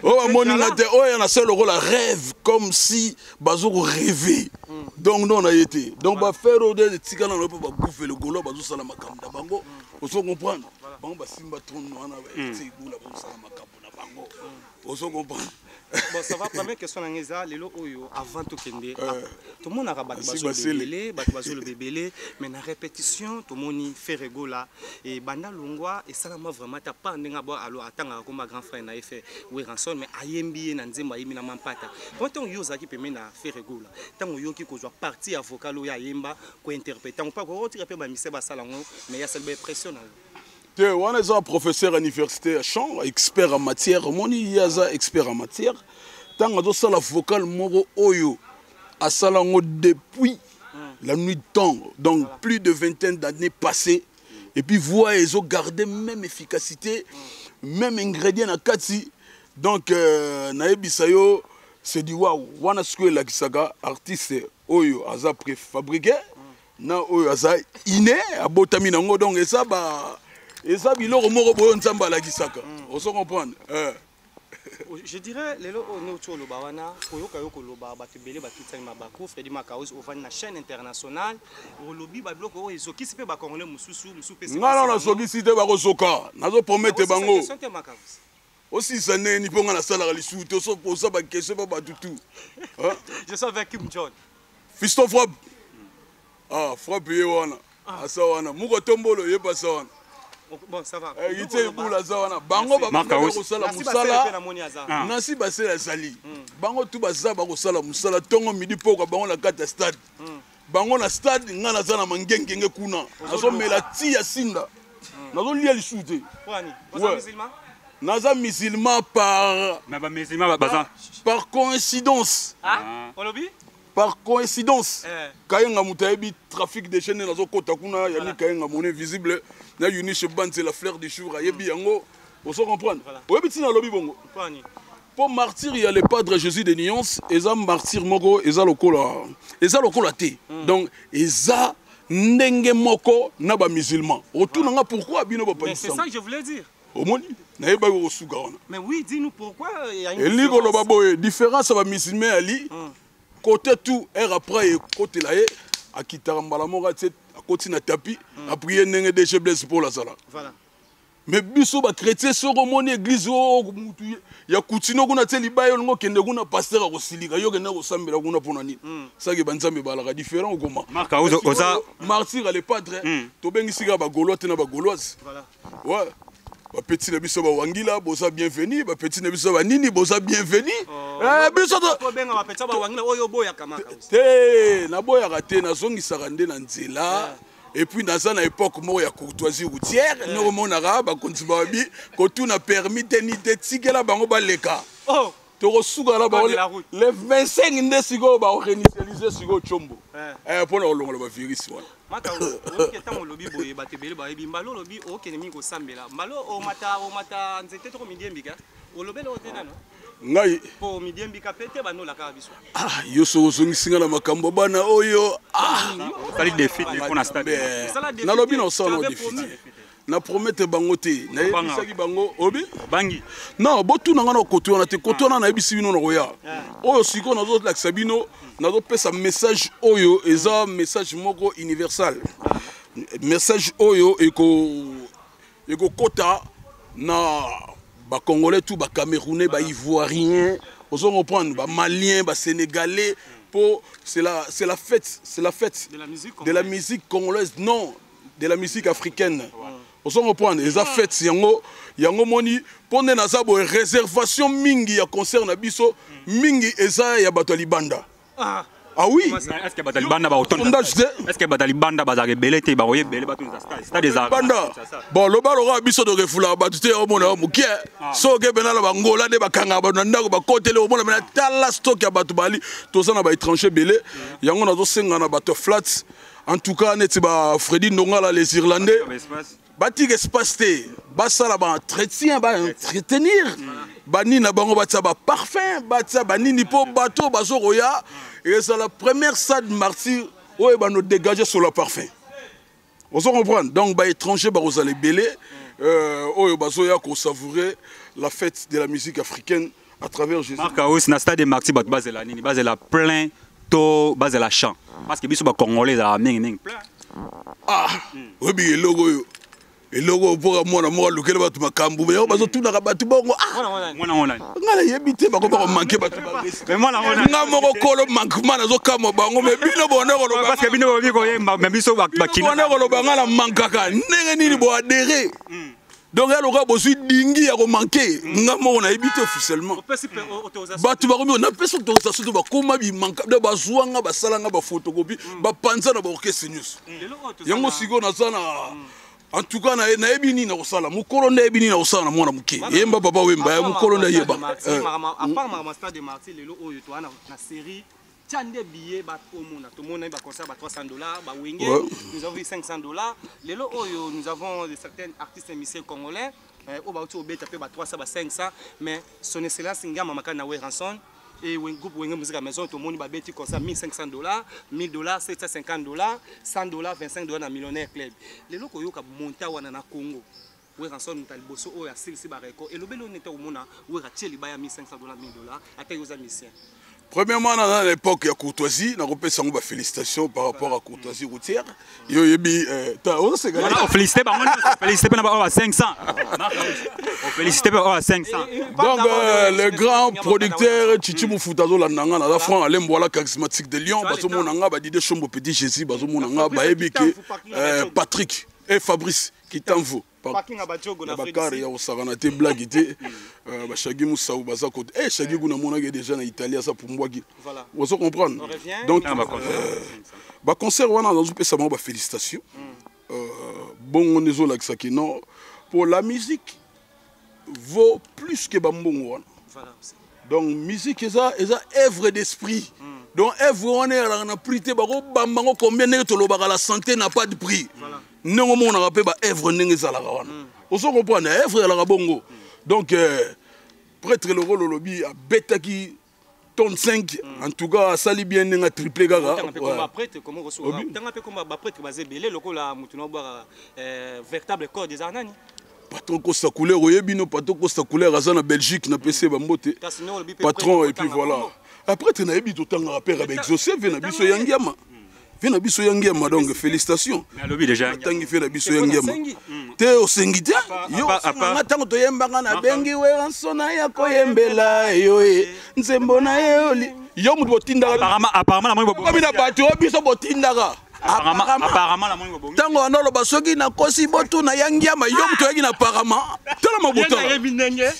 Oh, Bamoninga te, oh, il y en a seul rôle, rêve, comme si Bazoko rêvait. Donc, non, on a été. Donc, bah faire au des tigana, on peut pas bouffer le golo, Bazou Salamakam, Bango, on se comprend. Bango, Simba Tron, on a été, Boula, Bazou Salamakam. Bon, ça va, première question, Lelo Oyo, avant tout Kende, tout le monde a rabattu le bébé, mais la répétition, tout le monde fait rigoler. Et Banda Longwa, et ça m'a vraiment pas un alors attends, comme ma grand frère n'a fait, oui, rançon, mais Ayembi, Nanzema, Yemina Mampata. Quand on y a qui peut mener à faire rigoler, tant on y a qui peut partir avocat, Loya Yemba, qu'on interprète, on peut retirer un peu ma salon, mais il y a cette pression. On est un professeur à l'université à Champ, expert en matière. Moni Yaza, expert en matière. Tant que la vocale Moro Oyo à Salango depuis la nuit de temps, donc plus de vingtaine d'années passées. Et puis voir ils ont gardé même efficacité, même ingrédient à Katsi. Donc Naebisayo c'est du waouh. Wana Square la Kisaka, artiste Oyo Aza préfabriqué, na Oyo Aza iné, à Botamina donc et ça bah. Et ça, il a on se comprend. Je dirais, les gens qui ont Freddy Makaouz, on va une chaîne internationale, au lobby, qui se fait Congolais, non, non, sollicité Barosoka. Nous promettons Bango. Aussi, ça n'est ni pas dans la salle à l'issue, tu sais, pour ça, question pas du tout. Je suis avec Kim John. Fiston frappe. Ah, frappe, Yewana. Ah, ça, Wana. Mouko Tombolo, Yepa Sawana. Bon, ça va. Il était pour la zone. Bango Bango Sala Musala. Nancy Basela Sali. Bango tout Basa Bango Sala Musala. Tongo midi poka Bango la carte stade. Bango na stade ngana zana mangenge kuna. Nazo melati ya sinda. Nazo lia li shooter. Naza musulman par coïncidence. Ah, au lobby? Par coïncidence, Kayenga Moutaebi, trafic de chaînes dans Kota Kuna, Yannick Kayenga Moné visible, na Yuniche Ban, c'est la fleur du jour, Ayebi Yango, on se comprend. Oui, mais c'est dans le lobby bongo. Pour martyr, il y a le padre Jésus de Nyons, et ça martyr Moko, et ça le cola té. Donc, et ça, Ndenge Moko, n'a pas musulman. Autour n'a pourquoi Bino pas mais c'est ça que je voulais dire. Au moins, n'a pas eu au Sougarana. Mais oui, dis-nous pourquoi il y a une différence. Différence, ça va musulman Ali. Côté tout, et après, côté là, à Kitarambala, à côté na tapis, à prier n'engue des blessés pour la sala. Voilà. Mais biso ba chrétien so mon église il y a kutino kuna teli bayo ngo kende kuna pasteur ko silika yo kende ko sambela kuna pona ni. Ça que banzambe bala différent comment. Marca oza martyr les padres to bengi sika ba gaulois na ba gauloise. Voilà. Ouais. ba petit na biso ba wangila boza bienvenue ba petit na biso ba nini boza bienvenue biso to benga ba petit ba wangila oyo boya kamaka te na boya raté na zongisa rande na nzela et puis dans une époque moi ya courtoisie routière nous monara ba kontiba bi ko tout na permis teni te tikela bango ba leka to suga la ba les 25 nde sigo ba réinitialiser sigo chombo pour na longo ba virus wala mata o ketango lobi boye ba tebele ba bimbalo lobi o kenemi ko sambela malo o mata nzete to midiembika o lobelo otena no ngai po midiembika pete ba no la ka biso yo so zongisinga na makambo bana oyo sali défi pour na stade na lobi na so no défi na promettre bango te na yebisaki bango obi bangi non botu na ngana koto na te koto na yebisi bino na koya oyo siko na zo la sabino na zo pesa message oyo eza message moko universal message oyo eko kota na ba congolais tout ba camerounais ba ivoiriens ozo comprendre ba maliens ba sénégalais pour c'est la fête de la musique congolaise non de la musique africaine. On s'en reprend, les affaires, yango moni, pendant na zabo réservation mingi ya concert na biso, mingi eza ya bato libanda. Ah oui. Est-ce que bato libanda ba autant? Est-ce que bato libanda ba za belete ba oye bele bato za stade? C'est des banda. Bon, le balo biso de refula bato te o mona mukie. So ke benala ba ngola de ba kanga ba ndako ba kotele o mona mena tala stock ya bato bali, to ça na ba étranger belé, yango na zo senga na bato flats. En tout cas, Freddy Ndongala, les Irlandais, batik espace te, basala ba entretien, ba entretenir, bani na bango batsa ba parfum, batsa bani ni po bateau bazo roya, et c'est la première salle martyr où ba nous dégager sur le parfum. On se comprend. Donc ba étranger ba aux allez belé, où bazo ya ko savourer la fête de la musique africaine à travers Jésus. Marcaos na stade martyr bat bazela nini, bazela plein to bazela chant. Parce que biso ba congolais za ming plein. Ah, oui bi logo pour moi na moi lokele batu makambu mais bazo tuna ka batu bongo mwana ngala yebite ba ko ba manquer batu ba mais mwana ngamo kolo manquement na zo kamo bango mais bino bonne ko parce que bino bi ko yemba mais biso ba kina bonne ko ba ngala mankaka ndenge nini bo adhérer. Donc elle aura besoin dingi à manquer ngamo on a évité officiellement batu ba komi on a fait autorisation de ba koma bi manka de ba zuanga ba salanga ba photocopie ba panza na ba orchestre news yango sigo na sana en tout cas na ebini na osala mukolo na ebini na osala na mwana muke yemba papa wemba ya mukolo na yeba à part ma stade de Marseille lelo oyo to na série tiande billet ba omona to mona ba concert ba $300 ba wenge nous avons vu $500 lelo oyo nous avons certains artistes musiciens congolais au ba au beta pe ba 300 ba 500 mais son excellence ngama makana we ranson et un groupe Wenge Musique à maison tout le monde va bêter comme ça $1,500, $1,000, $750, $100, $25 dans Millionnaire Club. Les locaux yo ka monter wana na Congo. We ranson mutaliboso o ya silsi bareko et le belo neta omona we ratie libaya $1,500, $1,000 ata yo za musicien. Premièrement, dans l'époque de courtoisie, on a fait des félicitations par rapport à la courtoisie routière. On félicite par 500. On félicite par 500. Donc, le grand producteur Chichi Moufutazo Landanga, la France, Alain Boala charismatique de Lyon, Bazomonanga, Badide Chombo Petit Jésus, Bazomonanga, Baébike, Patrick et Fabrice qui t'envoient. Bakari ya osakana te blague te bashagi musaou bazako eh shagi kuna mona déjà na Italie ça pour moi voilà vous comprendre donc ba concert wana dans pesa ba félicitations bon on est là que non pour la musique vaut plus que bambongo wana donc musique eza œuvre d'esprit donc œuvre on est na prix te bako bambango combien ne to lobaka la santé n'a pas de prix non on a rappelé ba œuvre ndenge za la wana on se comprend œuvre la bongo donc prêtre le rôle lobby a betaki tonne 5 en tout cas sali bien nga triplé gaga prêtre comment recevoir tanga pe comme ba prêtre basé belé lokola mutuno ba véritable corps des arnani patron Costa Couleur oyebino patron Costa Couleur aza na Belgique na PC ba mbote patron et puis voilà après tu na yebi to tanga rappel avec Joseph na biso yangiama vena biso yangiama donc félicitations mais lobi déjà tangi fait na biso yangiama te osengite yo nga tango to yembanga na bengi we ansona ya koyembela yo nzembo na yo yo mutu botindaka apparemment na moi botinda biso botindaka apparemment la moni bongo tango anoloba soki nakosi botuna yangiama yo moto yaki na apparemment tala mabota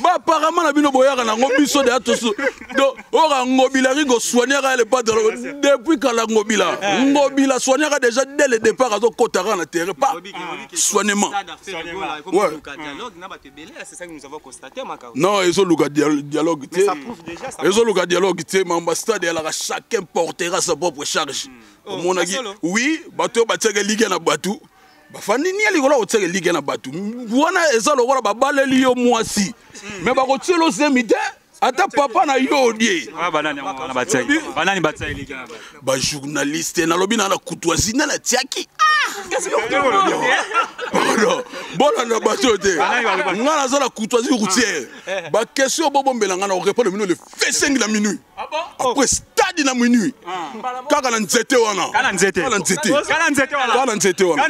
ba apparemment na bino boyaka nango biso de atoso do ora ngobila rigo soignera le padre depuis kala ngobila soignera déjà dès le départ azo kotara na terrain pas soignement non ils ont le dialogue ils ont le dialogue l'ambassade elle chacun portera sa propre charge oui bateau bateke ligue na batu bafandi ni likolo oteke ligue na batu wana eza lokola babaleli yo mwasi mais bakotielo zemite ata papa na yo die banani bateke ligue na batu ba journaliste na lobi na kutuazi na tiaki bona na bateau te ngana za la kutuazi routière ba question bobombela ngana o répondre mino le fait 5 la minuit après stade na minuit kaka na nzete wana kana nzete wana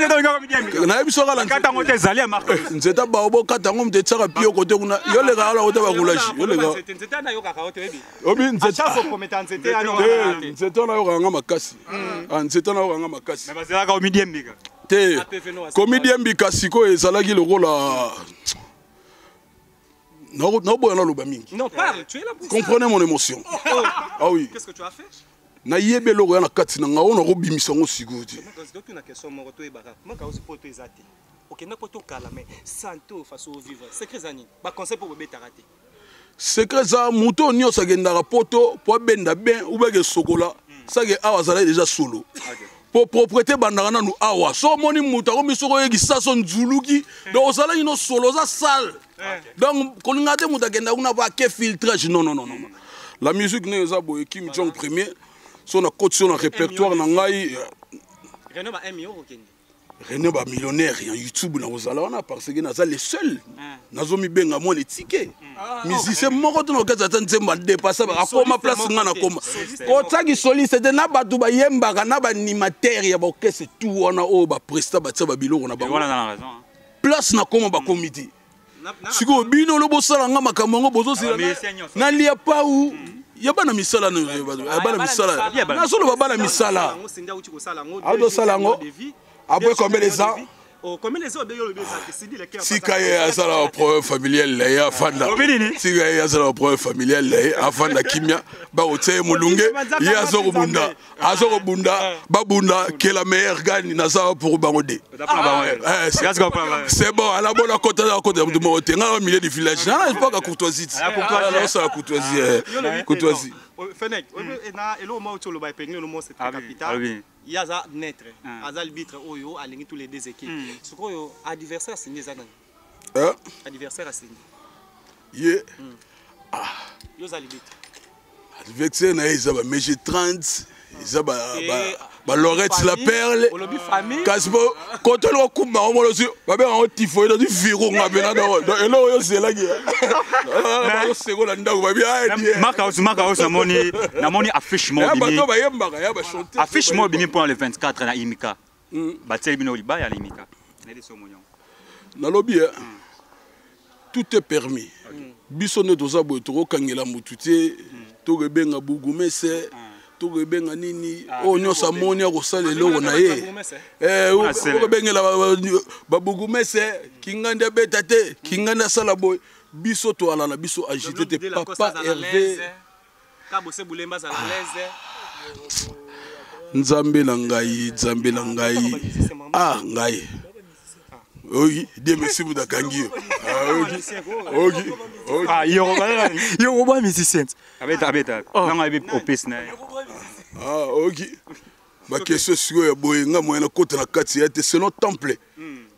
na yebiso kala kata ngote zali marque nzete ba obo kata ngom te tsaka pio kote kuna yo le kala kote ba kulashi yo le kala nzete na yo kaka kote ebi obi nzete acha kometa nzete ano nzete na yo kanga makasi nzete na yo kanga makasi mais bazalaka au midi mbika te comédien mbika siko ezalaki lokola non boya na loba mingi non parle tu es là pour comprenez mon émotion ah oui qu'est-ce que tu as fait na yebe loko ya na kati na ngao na robimisa ngo sikuti donc une question mo to ebaka moi ka aussi poto ezate OK na poto kala mais santo façon vivre secret zani ba conseil pour bébé tarate secret za muto nyosa gendaka poto po benda ben ubeke sokola sake awa zala déjà solo pour propriété bandaka nanu awa so moni muta ko misoko yeki saso nzuluki donc osala ino solo za sale donc kolinga te muta genda kuna ba ke filtrage non la musique ne za boye Kim Jong premier son a coach son répertoire na ngai René ba M yo okende René ba millionnaire en YouTube na ozala wana parce que naza le seul nazomi benga mo le ticket musicien moko to no kaza tanzemba dépasser ba akoma place ngana koma ko tsaki soliste de na batu ba yembaka na ba animateur ya ba orchestre tout wana o ba presta ba tsa ba biloko na ba voilà na raison place na koma ba comité siko bino lo bosala nga makambo ngo bozo sila na lia pa u ya bana misala na bana misala na solo bana misala ado sala ngo après combien les ans combien les ans de yo si kaye asala problème familial la ya fanda si kaye asala problème familial la afanda kimia ba otse mulunge ya azokubunda ba bunda que la meilleure gagne na ça pour bangodé c'est bon à la bonne côté de mon terrain au milieu du village na pas la courtoisie courtoisie Fenech na elo mo tolo ba pengé le mot c'est très capital yaza netre azal bitre oyo alingi tous les deux équipes sikoyo adversaire signé za nani adversaire a signé ye yo za bitre adversaire na izaba meje 30 izaba ba Lorette la perle kasbo quand on kumba on le ba be on tifo do viro ngabena do elo yo sela ki ba sekola ndako ba bi maka aussi na moni affiche mo bimi ba yembaka ya ba chanter affiche mo bimi pour le 24 na imika ba tseli bino liba ya imika na les somonyon na lobby tout est permis biso ne doza bo to kangela mututie to rebenga bugumese to rebenga nini o nyosa moni akosala eloko na ye o bengela babugumese kinganda beta te kinganda sala boy biso to ala na biso agité te papa Hervé kabose bulemba za la l'aise nzambe na ngai ngai oui Dieu merci vous dakangi yo ba musicien abeta nanga ibi opes na ok ba question siko ya boyenga moyena kota na kati ya te selon temple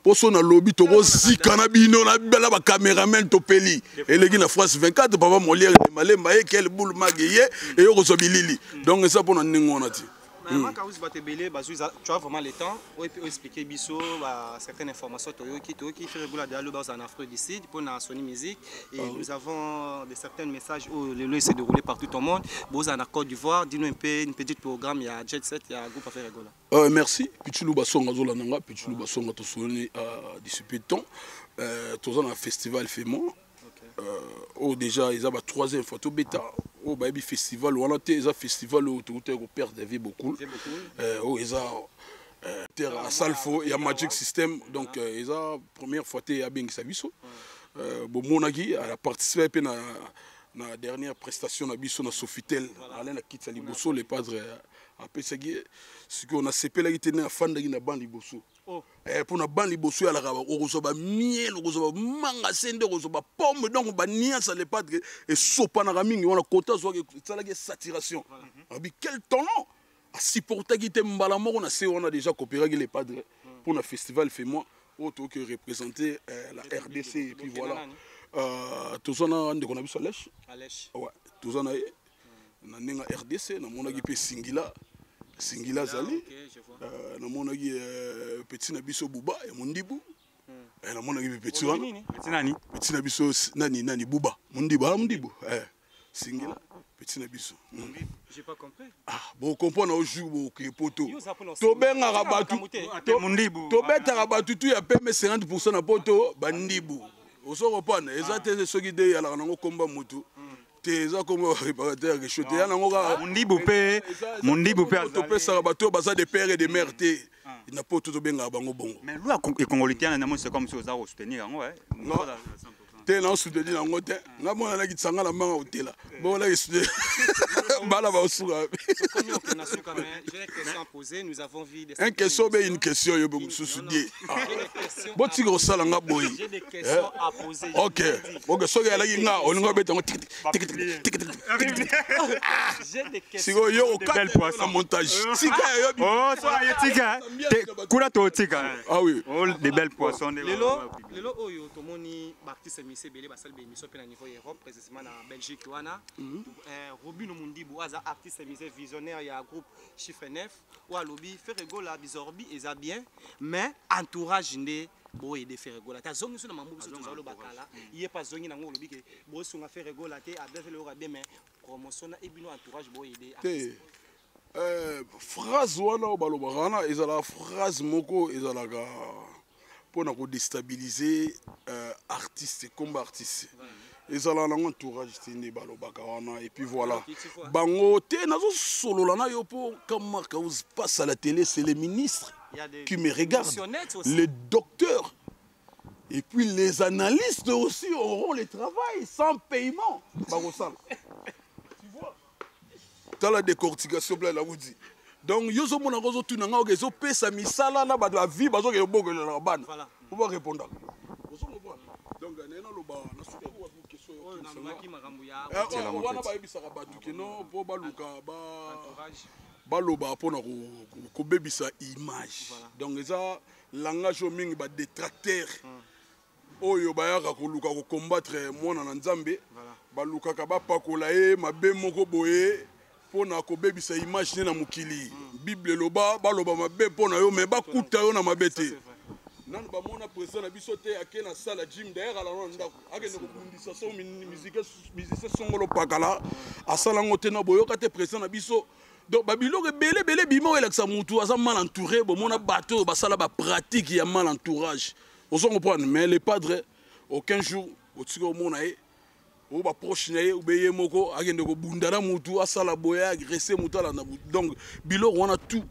poso na lobby to zika na bino na bela ba cameraman to peli eleki na France 24 papa Molière de Malemba et quel boule mageye et yo ko bilili donc ça pour na ningona ti tu as vraiment le temps pour expliquer biso certaines informations qui fait régulièrement dialogue en Afrique pour la Sony Musique et nous avons certains messages où le lieu s'est déroulé partout au monde. Vous en Côte d'Ivoire, dis-nous un peu une petite programme, il y a Jet Set, il y a un groupe à faire rigoler. Merci. Pichulu Basonga Zola Nanga, Pichulu Basonga to soni à Dissipéton. Tous un festival Fémon. Oh déjà ils ont troisième photo bêta au baby festival ou alors ils ont festival où tout est au père de vie beaucoup oh ils ont à Salfo, il y a Magic System, donc ils ont première fois été à Bengisabiso. Monagi a participé à la dernière prestation à Bisso, à Sofitel, à la Kitsa Liboso, les padres à Pesagui. Ce qu'on a CP là, il était à fan de la bande Liboso. Pour la bande Liboso, il y a la miel, manga, sende, pomme, donc on a ça les padres et sopa na ramingi, on a quota, ça la saturation. Quel talent! À supporter qui était Mbalamor, on a déjà coopéré avec les padres pour le festival Fais-moi, autre que représenter la RDC. Et puis voilà. Tous on a vu sur Lèche. Ouais, tous on a na RDC, na mon agipé Singila Zali, na mon agipé petit Nabiso Bouba et Mondibu. Na mon agipé petit Nani. Petit Nabiso Nani Bouba. Mondibu. Singila. Petit Nabiso. J'ai pas compris. Ah, bon, comprendre au jour que poto. Toben arabatu. Tobet arabatu tu y a payé 50% na poto bandibu. Au so reprendre, exactement ce qui dit à la nango combat moto. Teza comme réparateur que choté ya nango ka mundibu pe to pe sarabatu baza de père et de mère té. Il n'a pas tout benga bango bongo. Mais lui et congolien na mo c'est comme si aux arts soutenir hein ouais. T'es non soutenu dans côté nga mona na kitsanga la manga hôtel bon là bala ba osura comme on a su quand même j'ai une question à poser nous avons vu des une question mais une question yo mususu die bon ti ko sala nga boy j'ai des questions à poser OK so ya la nga oninga beta ngo j'ai des questions sigo yo belle poisson montage tika yo oh so ya tika kula to tika ah oui oh des belles poissons lelo oyo tomoni baptiste Missé Belé basal be émission pe na niveau Europe précisément en Belgique wana Robino Mundibu aza artiste Missé visionnaire ya groupe Chiffre 9 ou alobi fait rigola bizorbi eza bien mais entourage ndé boy de faire rigola ta zongi sona mambo biso tozalo bakala yé pas zongi nango lobi ke boy songa faire rigola te a bien fait le rabé mais promotion na ebino entourage boy de phrase wana baloba wana ezala phrase moko ezala ga pour nous déstabiliser artistes comme artistes. Ils ont un entourage et puis voilà. Bango te nazo solo lana yo po comme passe à la télé, c'est les ministres qui me regardent, les docteurs et puis les analystes aussi auront le travail sans paiement. Bango ça. Tu vois? Dans la décortication là vous dit. Donc, yo zo mona gozo tu nanga ogezo pesa misala na ba la vie bazo ke boko na bana. On va répondre. Donc, nena lo ba na suka ko question yo. Na maki makambo ya. Wana ba yebisa ka batu ke no po baluka ba baloba pona ko bebisa image. Donc, eza langage mingi ba détracteur. Oyo ba yaka ko luka ko combattre mona na Nzambe. Baluka ka ba pakola e mabe moko boye. Pona ko bebisa image na mukili bible loba baloba mabe pona yo me bakuta yo na mabete nanu ba mona président na biso te akena sala gym d'ailleurs ala no ndako akene ko bundisa so musique songolo pakala asala ngote na boyoka te président na biso donc babilo belé bimo elaksa mutu asa mal entouré bo mona bateau basala ba pratique ya mal entourage on comprendre mais les padres aucun jour au tsiko mona e ou ba proche naye ou beye moko agende ko bundana mutu asala boya agresser mutala na donc bilo on a tout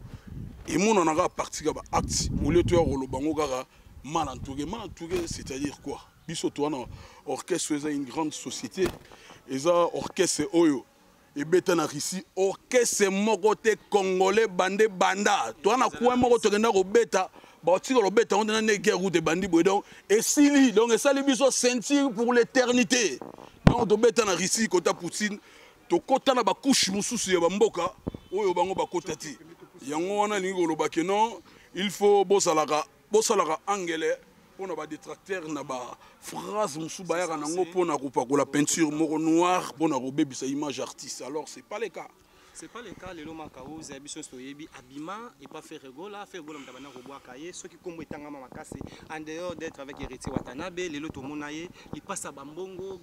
et mon on a parti ba acte ou le tueur lo bango kaka mal entouré c'est-à-dire quoi biso to na orchestre est une grande société eza orchestre oyo et betana ici orchestre moko te congolais bande banda to na quoi moko to kenda ko beta ba tiko lo beta on na guerre de bandi boy donc et sili donc ça les biso sentir pour l'éternité. Donc, on bête en Russie, kota Poutine, to kota na ba couche mususu ya bamboka, oyo bango ba kota ti. Yango wana ningo lo bakeno, il faut bosalaka anglais pour na ba détracteur na ba phrase musu ba ya nango pour na ko la peinture moko noir pour na ko bebisa image artiste. Alors c'est pas le cas. C'est pas le cas, les lois Kaouza, Bisson Stoyebi, Abima, et pas faire rigola, faire rigola, Mtabana Roboa Kaye, ceux qui combattent Tangama Makase, en dehors d'être avec Héritier Watanabe, les lotos Monaye, ils passent à Bambongo,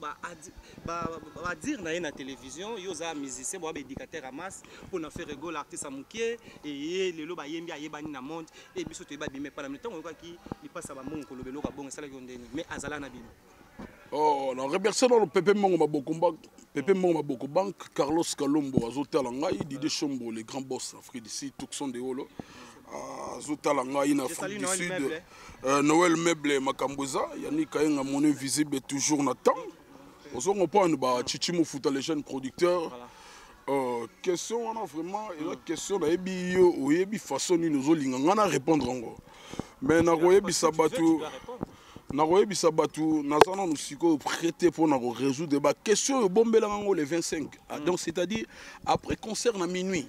va dire dans la télévision, Yosa musicien, bois éducateur à masse, pour nous faire rigola, artiste à Mouké, et les lois Yembi à Yebani na monde, et Bisson Stoyebi, mais pas la même temps, il passe à Bambongo, le vélo à Bon, c'est la mais Azala Nabil. Oh, on remercie le Pépé Mongo Bank, Carlos Kalombo, Azotelanga, Didier Chombo, les grands boss africains d'ici, Tucson de Holo. azotala ngai na Afrique du Sud. Noël Meuble Makamboza, Yannick Kayenga monnaie visible toujours na temps. On se comprend ba Chichimo Fouta les jeunes producteurs. Question on a vraiment la question na ebi yo oyebi façon ni nous olinga ngana répondre ngo. Mais na koyebi sabatu na koyebi sabatu na zana nous siko prêter pour na résoudre ba question bombela ngo le 25. Donc c'est-à-dire après concert na minuit.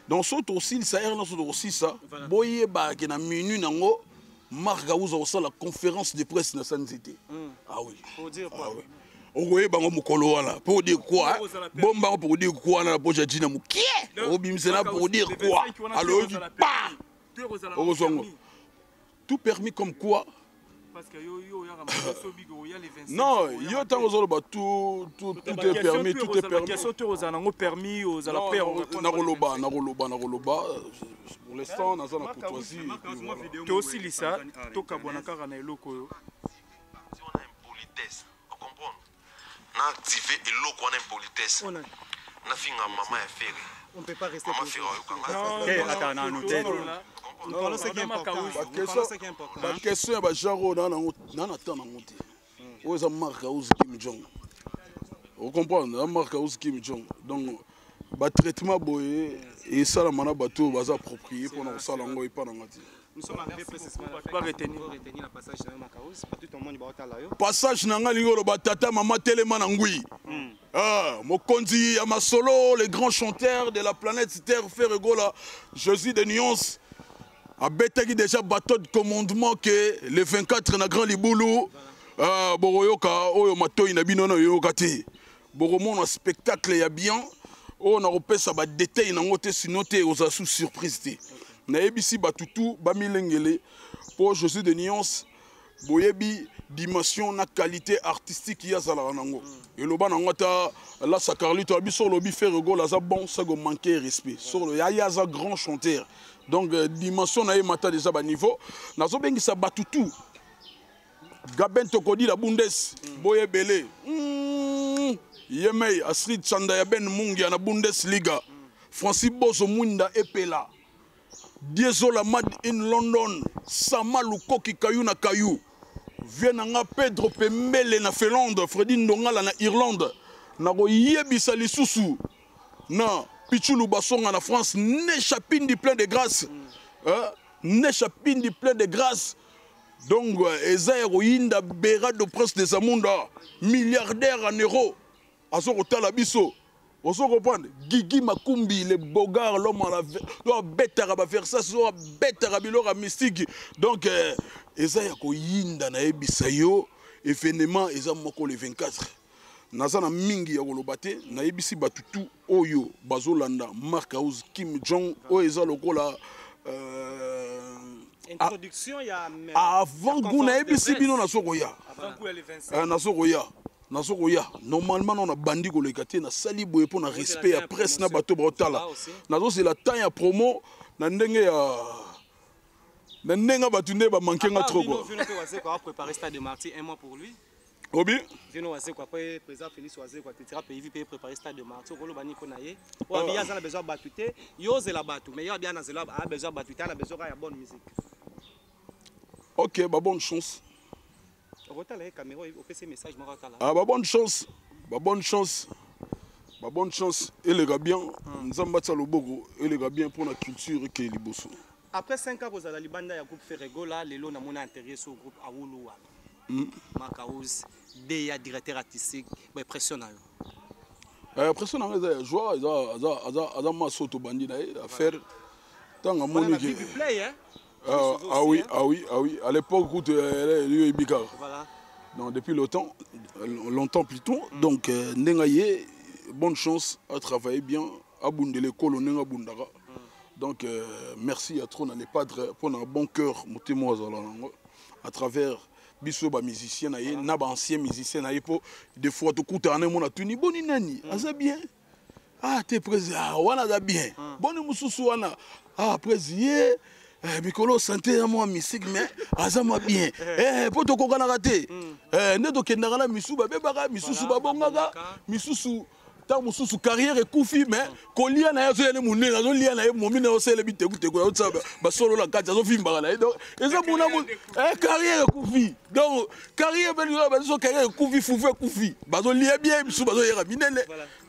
Dans ce aussi ça er na so aussi ça. Boye ba ke na minuit nango Marc Gaouza aussi la conférence de presse na Sanzité. Ah oui. Pour dire quoi? Ogoye bango mukolo wala pour dire quoi? Bomba pour dire quoi na poche dina mukie? Obimsena pour dire quoi? Alors pas. Tout permis comme quoi? Parce que non, yo tango zolo ba tout est permis, tout est permis. Question aux anango permis aux ala paix na roloba. Pour l'instant na zana courtoisie. Tu aussi lisa to kabona kara na eloko yo. Si on a une politesse, on comprend. On a activé eloko on a une politesse. On a fait maman est ferré. On peut pas rester maman ferré. Nous parlons ce qui est important. La question est Jaro nana temps monté. Où est Marc Gaouza Kim Jong? Vous comprenez? Marc Gaouza Kim Jong. Donc ba traitement boye et ça la mana bateau va s'approprier pour nous ça lango et pas ngati. Nous sommes arrivés précisément à retenir le passage de Makaouz. Pas tout le monde va au là. Passage nanga lingolo batata mama telema na ngui. Mokonzi ya masolo les grands chanteurs de la planète Terre fait rigola Jésus de nuances. A betaki déjà bateau de commandement que le 24 na Grand Liboulou boroyoka oyo matoi na bino na yoka te. Boromon un spectacle ya bien. On a repéré ba détail na ngote sinoté aux sous surprise te. Na ebisi batutu ba milengele pour Jésus de nuances boyebi dimension na qualité artistique ya zala nango. Et le ban ngota la sakarlito biso lobi faire rigolo za bon ça go manquer respect. Sur le ya za grand chanteur. Donc dimension na mata déjà ba niveau nazo bengi sa batutu Gaben Tokodi la Bundes boye belé Yemei Astrid Chanda ya Ben Mungi na Bundesliga Francis Bozo Munda Epela Diezola Mad in London Sama Lukoki Kayu na Kayu Vienanga Pedro Pembele na Finlande Freddy Ndongala na Irlande na go yebisa lisusu na Pichulu Basonga na France, n'échappine plein de grâce. N'échappine plein de grâce. Donc, Ezaïro Yinda Bera de Prince de Zamunda, milliardaire en euros. Azoro Talabiso. Vous comprenez? Guigui Makumbi, le bogar, l'homme à la bête arabe Versace, la bête arabe, l'homme mystique. Donc, Ezaïro Yinda na Ebisayo, événement, Ezamoko le 24. Nazana mingi ya kolobate na yebisi batutu oyo bazolanda Marc Gaouza Kim Jong oyo lokola introduction ya avant guna yebisi bino na sokoya na sokoya normalement on a bandi koleka te na sali boye pour na respect ya presse na bato botala nazo c'est la temps ya promo na ndenge batu ne ba manquer nga trop quoi. On préparer stade de Marty un mois pour lui. Obi Vino wase quoi après président Félix wase quoi tira pays peut préparer stade de Marty ko lo bani ko na ye o bien ça a besoin batute yo ze la batu mais yo bien na zela a besoin batute a besoin ya bonne musique. OK, bah bonne chance. Rota la caméra au PC message moi rota là. Ah bah bonne chance. Bah bonne chance. Bah bonne chance et les gars bien Nzamba Tsalobogo et les gars bien pour la culture que liboso. Après 5 ans aux Alibanda ya groupe Ferrego là lelo na mona intéressé au groupe Awulu. Marc Gaouza DEA directeur artistique pression na yo pression na nga joie za masoto bandi na affaire tanga monique ah oui à l'époque où lui Ibika voilà donc depuis longtemps plutôt donc nengaye bonne chance à travailler bien à bundele colonel bundara donc merci à trop dans les padres pour un bon cœur motemo à travers biso ba musicien na ye na ba ancien musicien na ye po des fois to kutana mona tuni boni nani aza bien ah te président wana da bien boni mususu wana ah président mikolo santé ya moi musique mais aza ma bien po to kokana raté ne to kendanga na misu ba bebaka misusu ba bongaka misusu tant mosusu carrière ekufi mais kolia na yazo yene munene azo lia na ye momina osele bitekute ko yotsa ba solo la kati azo fimba na donc eza muna carrière ekufi donc carrière beli ba so carrière ekufi fufu ekufi bazo lia bien bisu bazo yera minene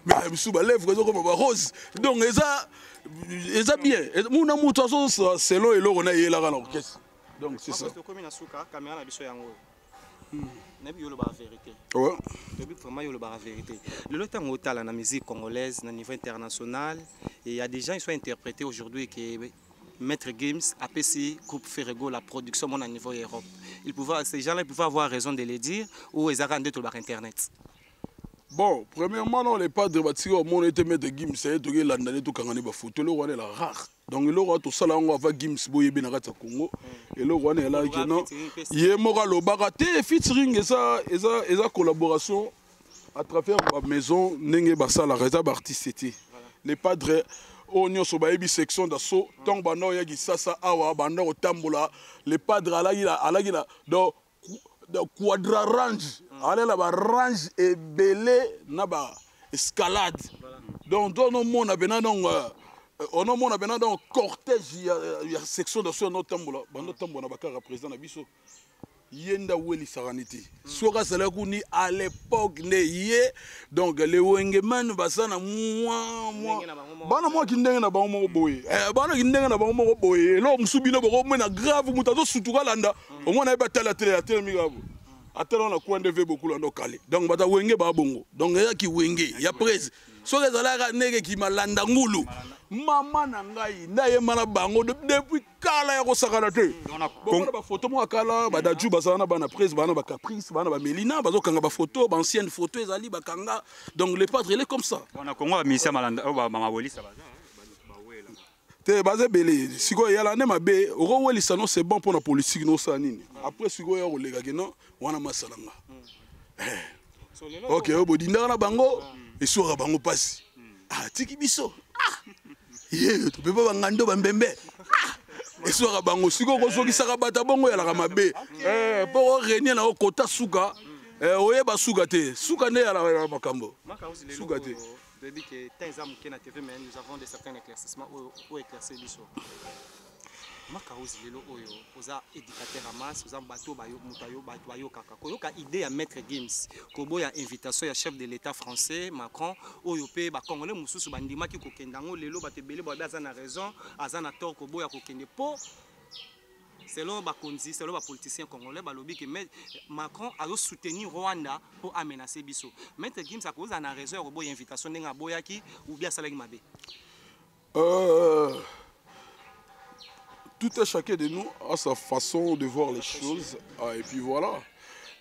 mais bisu ba lèvre zo comme ba rose donc eza bien muna mutu azo selon eloko na yela na orchestre donc c'est ça comme na suka caméra na biso yango Nebi yolo ba vérité. Ouais. Nebi vraiment yolo ba vérité. Le temps où la musique congolaise au niveau international et il y a des gens qui sont interprétés aujourd'hui que Maître Gims, APC, Groupe Ferrego, la production au niveau Europe. Ces gens-là pouvaient avoir raison de le dire ou ils ont rendu tout par internet. Bon, premièrement, non, les padres bâtis au monde étaient Maître Gims, c'est tout l'année tout quand on est bas photo, le roi est la rare. Donc le roi tout ça là on va Gims boye bien à Congo et le roi est là qui non, il est moral au baraté featuring et ça collaboration à travers ma maison n'engé basa la réserve artistique. Les padres on so ba section d'assaut tant bano ya gisasa awa banda o tambola les padres ala gila donc quadra range ala la ba range et belé na ba escalade donc dans nos monde abena donc on a mon abena dans cortège il y a section d'assaut no tambola bando tambola bakara président na biso yenda weli saraniti soka sala kuni à l'époque ne yé donc les wengeman basana moi bana moi kindenge na bango moko boye bana kindenge na bango moko boye lo musubino boko mena grave mutazo sutuka landa au moins na ba tala tele migabo atelo na kwande ve beaucoup lando kale donc bata wenge ba bongo donc ya ki wenge ya presse soka sala nege ki malanda ngulu mama na ngai ndaye mana bango depuis kala ya kosakana te bon ba photo mo kala ba daju basana bana presse bana ba caprice bana ba melina bazo kanga ba photo ba ancienne photo ezali ba kanga donc les padres il est comme ça on a Congo ba misa malanda ba mama bolisa ba wela te baze belé siko yala ne mabe oko welisa non c'est bon pour la politique non ça nini après siko ya kolega keno wana masalanga OK obodinda na bango esora bango pasi tiki biso tu peux pas ngando bambembe esora bango siko ko soki saka bata bongo yala mabe pour régner na kota suka oyeba suka te suka ne yala makambo suka te de dire que tant amour qui na TV mais nous avons des certains éclaircissements ou éclaircir biso makauzi lelo oyo oza éducateur à masse oza bato bayo mutayo bato bayo kaka koyoka idée ya Maître Gims kobo ya invitation ya chef de l'état français Macron oyo pe ba congolais mususu bandima ki kokendango lelo batebele ba aza na raison aza na tort kobo ya kokende po selon ba konzi selon ba politicien congolais ba lobi que Macron a soutenir Rwanda pour amenacer biso Maître Gims a cause na raison kobo ya invitation ndenga boyaki ou bien salaki mabe tout est chacun de nous a sa façon de voir les choses et puis voilà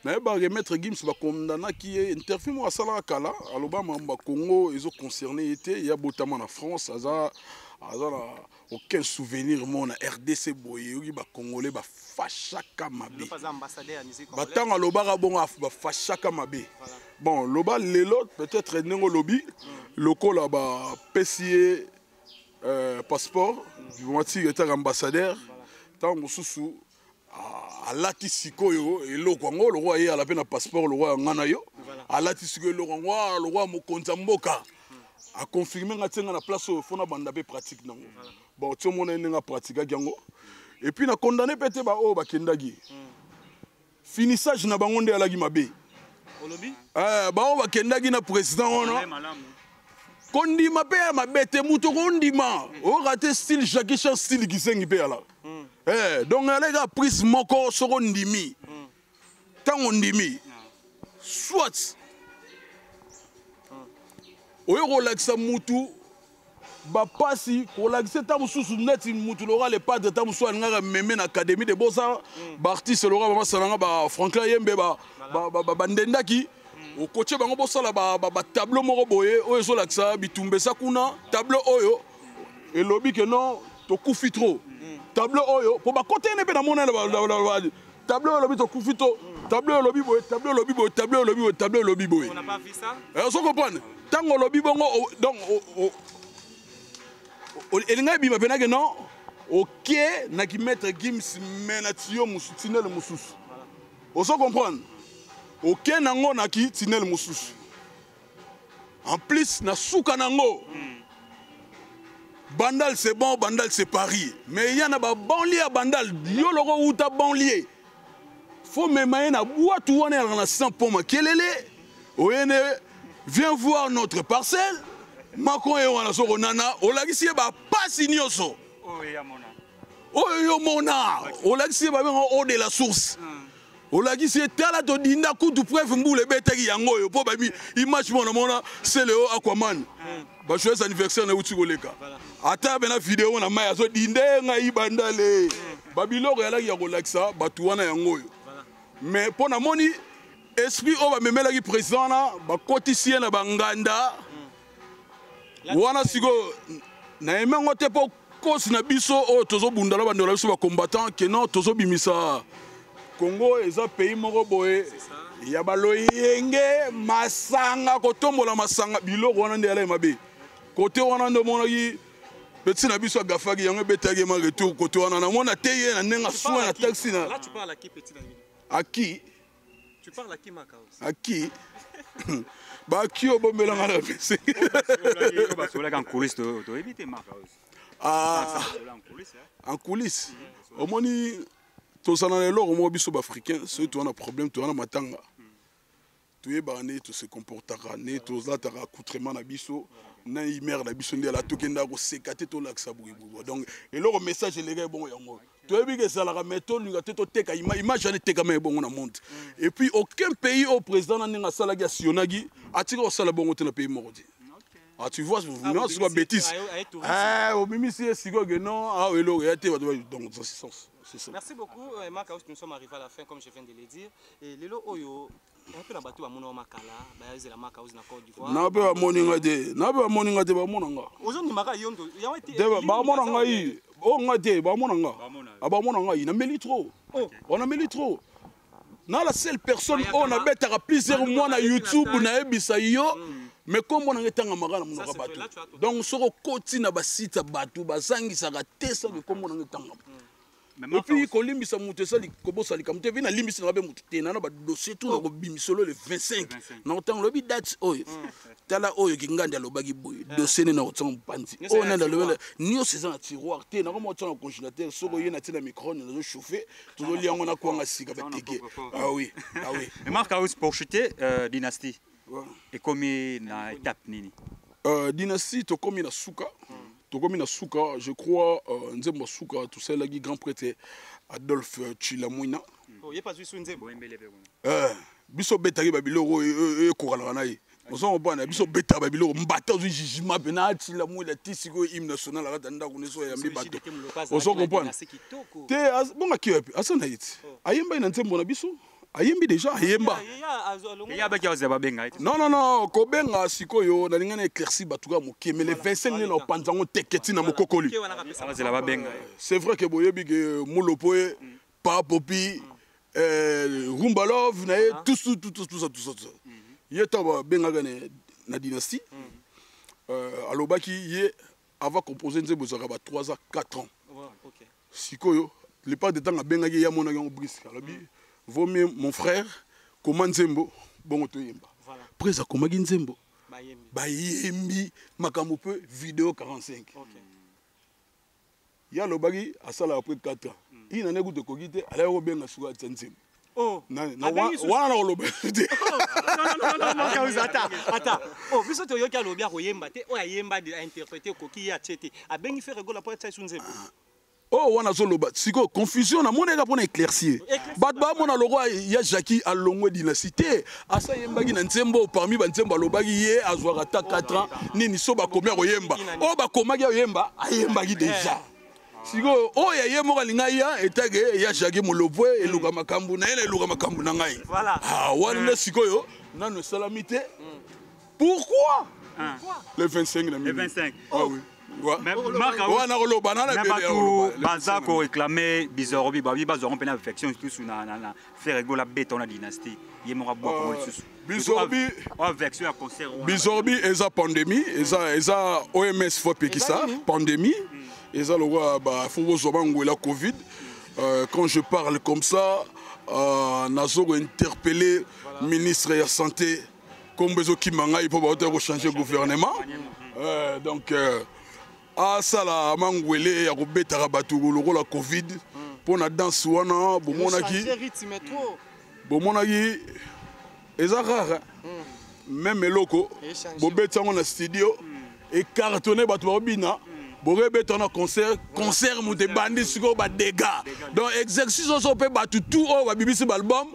mais ba Maître Gims ba condamna qui est interview mo asala kala aloba mamba Congo ils ont concerné était il y a botamment en France aza aucun souvenir mon RDC boye ba congolais ba fachaka mabe ba tanga loba bon ba fachaka mabe bon loba lelo peut-être nengo lobby loko là ba PCA passeport du moitié était ambassadeur tant mususu alati sikoyo eloko ngo le roi ya la peine passeport le roi ngana yo alati sikoyo le roi mokonza mboka a confirmé ngatenga na place au fond na banda be pratique nango bon tout le monde nga pratique yango et puis na condamné pété ba o ba kendagi finissage na bango nde alagi mabe olobi ba o ba kendagi na président ono kondima pe ya mabete muto kondima o raté style Jackie Chan style gisengi pe ala donc elle a pris moko soko ndimi tango ndimi soit oyo relaxa mutu ba pasi relaxa ta mususu net mutu lora le padre ta musu ngara meme na académie de bosa ba artiste lora ba salanga ba Franklin Yembe ba ndendaki au coach bango bosala ba tableau moko boye oyo so laksa bitumbe sakuna tableau oyo et lobby que non to kufi trop tableau oyo pour ba côté ne pe na mona tableau lobby to kufi trop tableau lobby boye tableau lobby boye tableau lobby boye tableau lobby boye on n'a pas vu ça on comprend tango lobby bongo donc elinga bima pena que non OK na ki Maître Gims menatio musutinel mususu on se comprendre OK nango naki tinel mususu En plus, na souka nango. Bandal c'est bon, Bandal c'est Paris. Mais il y en a pas banlieue à Bandal. Yo loro ou ta banlieue. Faut me mailler na boîte ou on est dans la 100 pour ma kelele. Oyene, viens voir notre parcelle. Macron et on a son nana. O la gisi ba pas nyoso. Oh ya mona. Oh yo mona. O la gisi ba en haut de la source. O la gisi tala to dinda kutu preuve mbule beteki yango yo po ba mi image mona c'est le Aquaman. Ba joyeux anniversaire na uti koleka. Ata bena vidéo na maya so dinde ngai bandale. Ba biloko ya la ya kolakisa batu wana yango yo. Mais pour na moni esprit o ba memela ki président na ba kotisien na banganda. Wana siko na emengo te po kosi na biso o tozo bundala bandola biso ba combattant que non tozo bimisa Congo eza pays moko boye ya baloyenge masanga kotombola masanga biloko wana nde ala mabe côté wana ndo monaki petit na biso gafaki yango betaki ma retour côté wana na mona teye na nenga soin na taxi na. Là tu parles à qui petit na nini? À qui? Tu parles à qui Makaos? À qui? Bah qui au bombela ngala pese. Ba sola kan coulisses to éviter Makaos. Ah en coulisses. Au moni tosana lelo mo biso ba africain, ceux tu as un problème, tu as un matanga. Tu es bané, tu se comportera né, tu as ta accoutrement na biso, na imer na biso ndela tokenda ko sekate to laksa buibu. Donc et le message les gars bon yango. Tu as vu que ça la méthode nous a teka image ne teka mais bon na monde. Et puis aucun pays au président na nga sala ga sionagi atiko au sala bon na pays morodi. Ah tu vois non c'est quoi bêtise. Ah au mimi c'est sigo que non ah et le réalité donc dans ce sens. Merci beaucoup Makaos, nous sommes arrivés à la fin comme je viens de le dire et lelo oyo un peu la bateau à mon makala ba ezela Makaos na Côte d'Ivoire. Na be moninga de ba monanga. Aujourd'hui maka yondo ya été ba monanga yi o ngate ba monanga. Ba monanga yi na meli trop. On a meli trop. Na la seule personne on a betaka plusieurs mois na YouTube na ebisa yo mais comme on a tanga magana monaka bateau. Donc soko koti na ba site bateau bazangisa ka tesa que comme on a tanga. Et puis quand limbisa mutu sali kobosa likamute vina limbisa na be mutu te na ba dossier tout na ko bimisolo le 25 na temps lobi date oyo tala oyo kinganda lobaki boy dossier na otanga panzi on a le nio c'est un tiroir te na ko mo tsana congélateur soko yena tina micro na zo chauffer tout li yango na kwanga sika ba teke ah oui et Makaos pour chuter dynastie et comme na étape nini dynastie to comme na suka Tokomi na suka, je crois, Nzembo Suka, tout ça, le grand prêtre Adolphe Chilamouina. Oh, il n'y a pas de souci, Nzembo. Biso Betari Babilo et Koralanaï. Nous sommes bon, Biso Beta Babilo, Mbata, Jijima, Bena, Chilamouina, Tissiko, hymne national, Ratanda, Kuneso et Ambi Bato. On s'en comprend. Bon, à qui Asanaït. Ayemba, Nzembo Nabiso. Ayembi déjà ayemba. Non, kobenga sikoyo na lingana éclairci batuka moké mais les 25 ne na panzango teketi na mokokoli. C'est vrai que boyebi que Molopoe, Papopi, Rumbalov na tout ça. Yeta ba benga gane na dynastie. Alobaki yé avant composer nzembo za ba 3 à 4 ans. Sikoyo, le pas de temps a benga ya mona yango brisque. Alobi vaut mieux mon frère, comment Nzembo, bon toyemba. Après ça, comment Nzembo, bayembi, makambo peu, vidéo 45. Il y a le bagui à ça après 4 ans. Il n'en a goûté qu'au allez au bien à Soua Nzembo. Oh, non, attends. Oh, vu que tu as le bien Royemba, tu as Yemba interprété Koki à Tchété. A bien fait rigoler après ça sur Nzembo. Oh, wana zoloba siko confusion na moneka pona éclaircier bat ba mona loko ya Jackie alongwe dynastie asa yembaki na Nzembo parmi ba Nzembo lobaki ye azwaka ta 4 ans nini so ba komia koyemba o ba komaki yemba ayembaki déjà siko o ya yemo kalinga ya etage ya Jackie molopwe eluka makambu na ele eluka makambu na ngai ah wana siko yo nanu salamité pourquoi le 25 na 25 ah oui. Banzako réclamé Bizorobi, Babi Bazoron peine affection tout sur na faire rigoler la bête dans la dynastie. Il m'aura beaucoup Bizorobi affection à concert. Bizorobi eza pandémie, eza OMS faut piquer ça, pandémie. Eza le roi ba faut zobango la Covid. Quand je parle comme ça, nazo interpellé ministre de la santé kombo ezokima ngai mpo baotaya kochange gouvernement. Donc asala amangwele ya kobetaka bato lokola covid mpo na danse wana bomonaki eza rare même eloko bobeti yango na studio ecartonne bato bakobina bokebeta na concert moto ebandi sikoyo badega donc exercice oso mpe bato tout oyo babibisi baalbum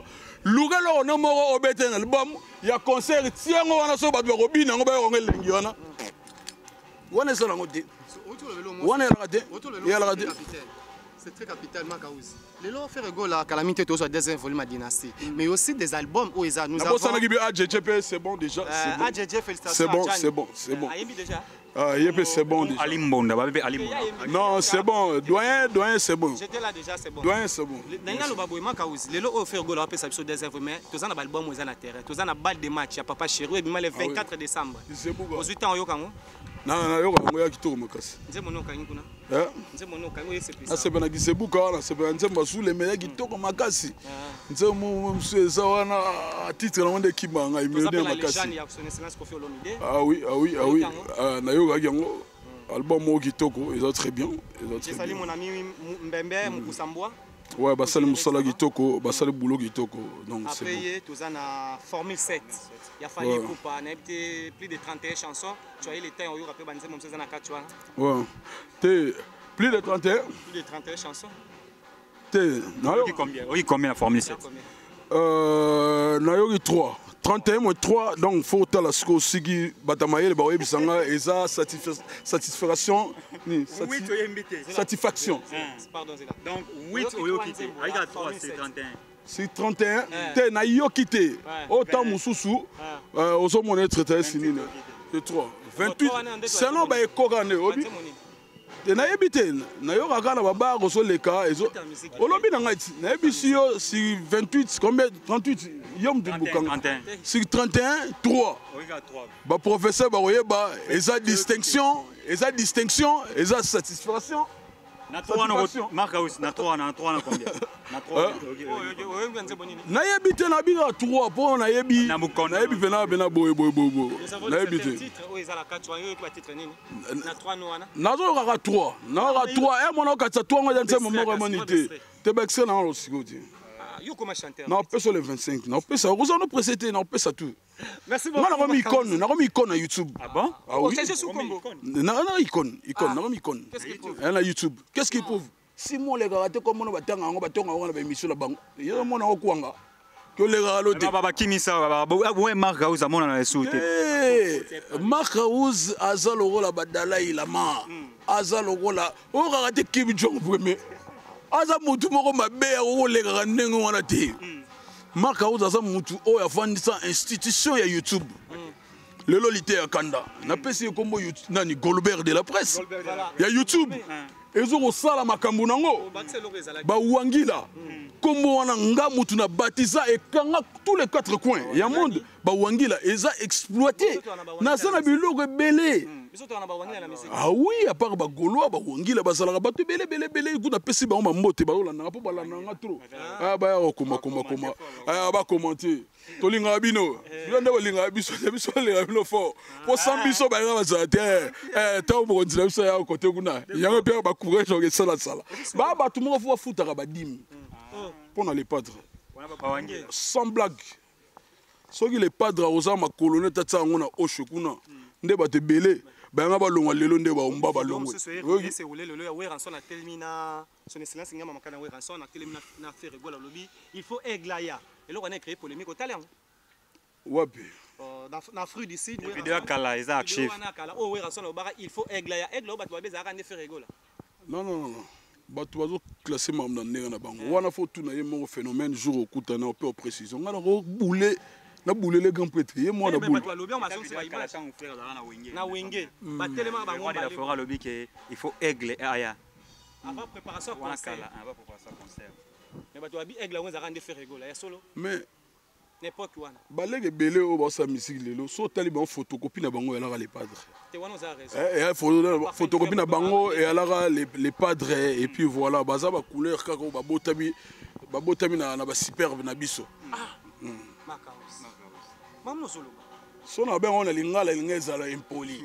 luka eloko ne moko obete na album ya concert tiango wana so bato bakobina yango bayokongo elengi wana wana esala yango te wana eyalaka te eyalaka te. C'est très capital, Makaouz. Les lots fait rigolo la calamité, tout ça, deuxième volume à Dynastie. Mais aussi des albums où ils ont. Nous avons. C'est bon déjà. Félicitations. C'est bon, c'est bon, c'est bon. Déjà. Ah, c'est bon déjà. Non, c'est bon. Doyen, c'est bon. J'étais là déjà, c'est bon. Doyen, c'est bon. Dans le baboué, Makaouz. Les lots fait rigolo, après ça, sur deuxième volume. Tous un album où ils ont la terre. Tous un balle de match. Il y a Papa Chérou et le 24 décembre. C'est bon. 18 ans, Yokango. Non, non, il y a qui tourne makasi. Asepena kisebuka wana sepena nzemba sule me yaki toko makasi. Nzemo mseza wana titre na wande kimanga imede makasi. Ah oui. Na yoga yango album mo kitoko, ils ont très bien. J'ai salué mon ami Mbembe Mukusambwa. Ouais, basali musala kitoko, basali boulot kitoko. Donc c'est bon. Après tout ça na Formule 7. Il a fallu couper, on a été plus de 31 chansons. Tu as eu le temps, on a fait mon saison à 4 ans. Ouais. T'es plus de 31? Plus de 31 chansons. T'es. Oui, combien la Formule 7? Nayogi 3. 31 moins 3, donc il faut que la Sigi Batamaye, le Baoye Bissanga, et ça, satisfaction. Satisfaction. Pardon, c'est là. Donc 8 au quitté. Regarde 3, c'est 31. C'est 31. T'es na yo quitté. Autant Moussoussou, aux hommes on est traité, c'est 3. 28. Selon Baye Korane, te na yebite na yo kaka na baba koso leka ezo olobi na ngai na yebisi yo si 28 combien 38 yom de bukanga si 31 3 ba professeur ba oyeba eza distinction eza satisfaction na 3 na combien na 3 na yebite na bina 3 po na yebi bena boy na yebite nazo kaka 3 na 3 mona okatsa 3 ngo nzembo moko monité te baxé na lo sikoti yo comme chanteur na pesa le 25 na pesa oza no précéder na pesa tout. Merci beaucoup. Na komi icône na YouTube. Ah bon? Ah oui. Na icône Qu'est-ce qu'il prouve? Na YouTube. Qu'est-ce qu'il prouve? Si mo le garaté comme mo batanga ngo batonga ngo na ba émission la bango. Yo mo na okwanga. Que le garo te. Baba kimisa baba ouais Marc House amona na souté. Marc House azalo rola badalai lama. Azalo rola o garaté Kim Jong premier. Aza mutu moko mabe ya ko le garaté ndenge wana te. Marc House aza mutu oyo afandisa institution ya YouTube. Lelo lité ya kanda. Na pesi kombo YouTube nani Goldberg de la presse. Ya YouTube. Ezo ko sala makambo nango. Ba wangila. Kombo wana nga mutu na baptisa et kanga tous les 4 coins. Ya monde ba wangila eza exploité. Na sana biloko belé. Ah oui, à part ba golo ba wangila ba sala ba belé kuna pesi ba mbote ba olanda po ba landa trop. Ah ba ya koma. Ah ba commenter. Tolinga bino. Yonde bolinga biso le bino fort. Po sambiso ba nga bazate. Taw mo ndira biso ya côté kuna. Yango pe ba courage ke sala. Ba ba tout mo fo futa ka ba dim. Pour les padres. Sans blague. Ceux qui les padres aux armes à colonner tata ngona oshokuna. Nde ba te belé. Ba nga ba longa lelo nde ba umba ba longo. C'est roulé le ouais rançon a terminé son excellence ngama makana ouais rançon a terminé na faire rigolo lobby. Il faut Eglaya. Et là on a créé polémique au talent. Wapi. Na fruit d'ici. Vidéo kala eza archive. Oh ouais rançon au bara il faut Eglaya. Egla ba to ba za rande faire rigolo. Non. Bato bazo classer mam na ndenge na bango wana fo tuna ye mo phénomène jour okuta na peu précision ngana ko boule na boule le grand prêtre ye mo na boule na wenge ba tellement ba ngomba la fera lobby que il faut aigle aya avant préparation concert mais bato abi aigle on za rendre faire rigolo ya solo mais n'époque wana balege belé o ba sa musique lelo so tali ba photocopie na bango ya la les padres te wana za raison photocopie na bango et alors les padres et puis voilà baza ba couleur kaka ba botami na ba superbe na biso Makaos mamu solo So na ben on a lingala lingezala impoli.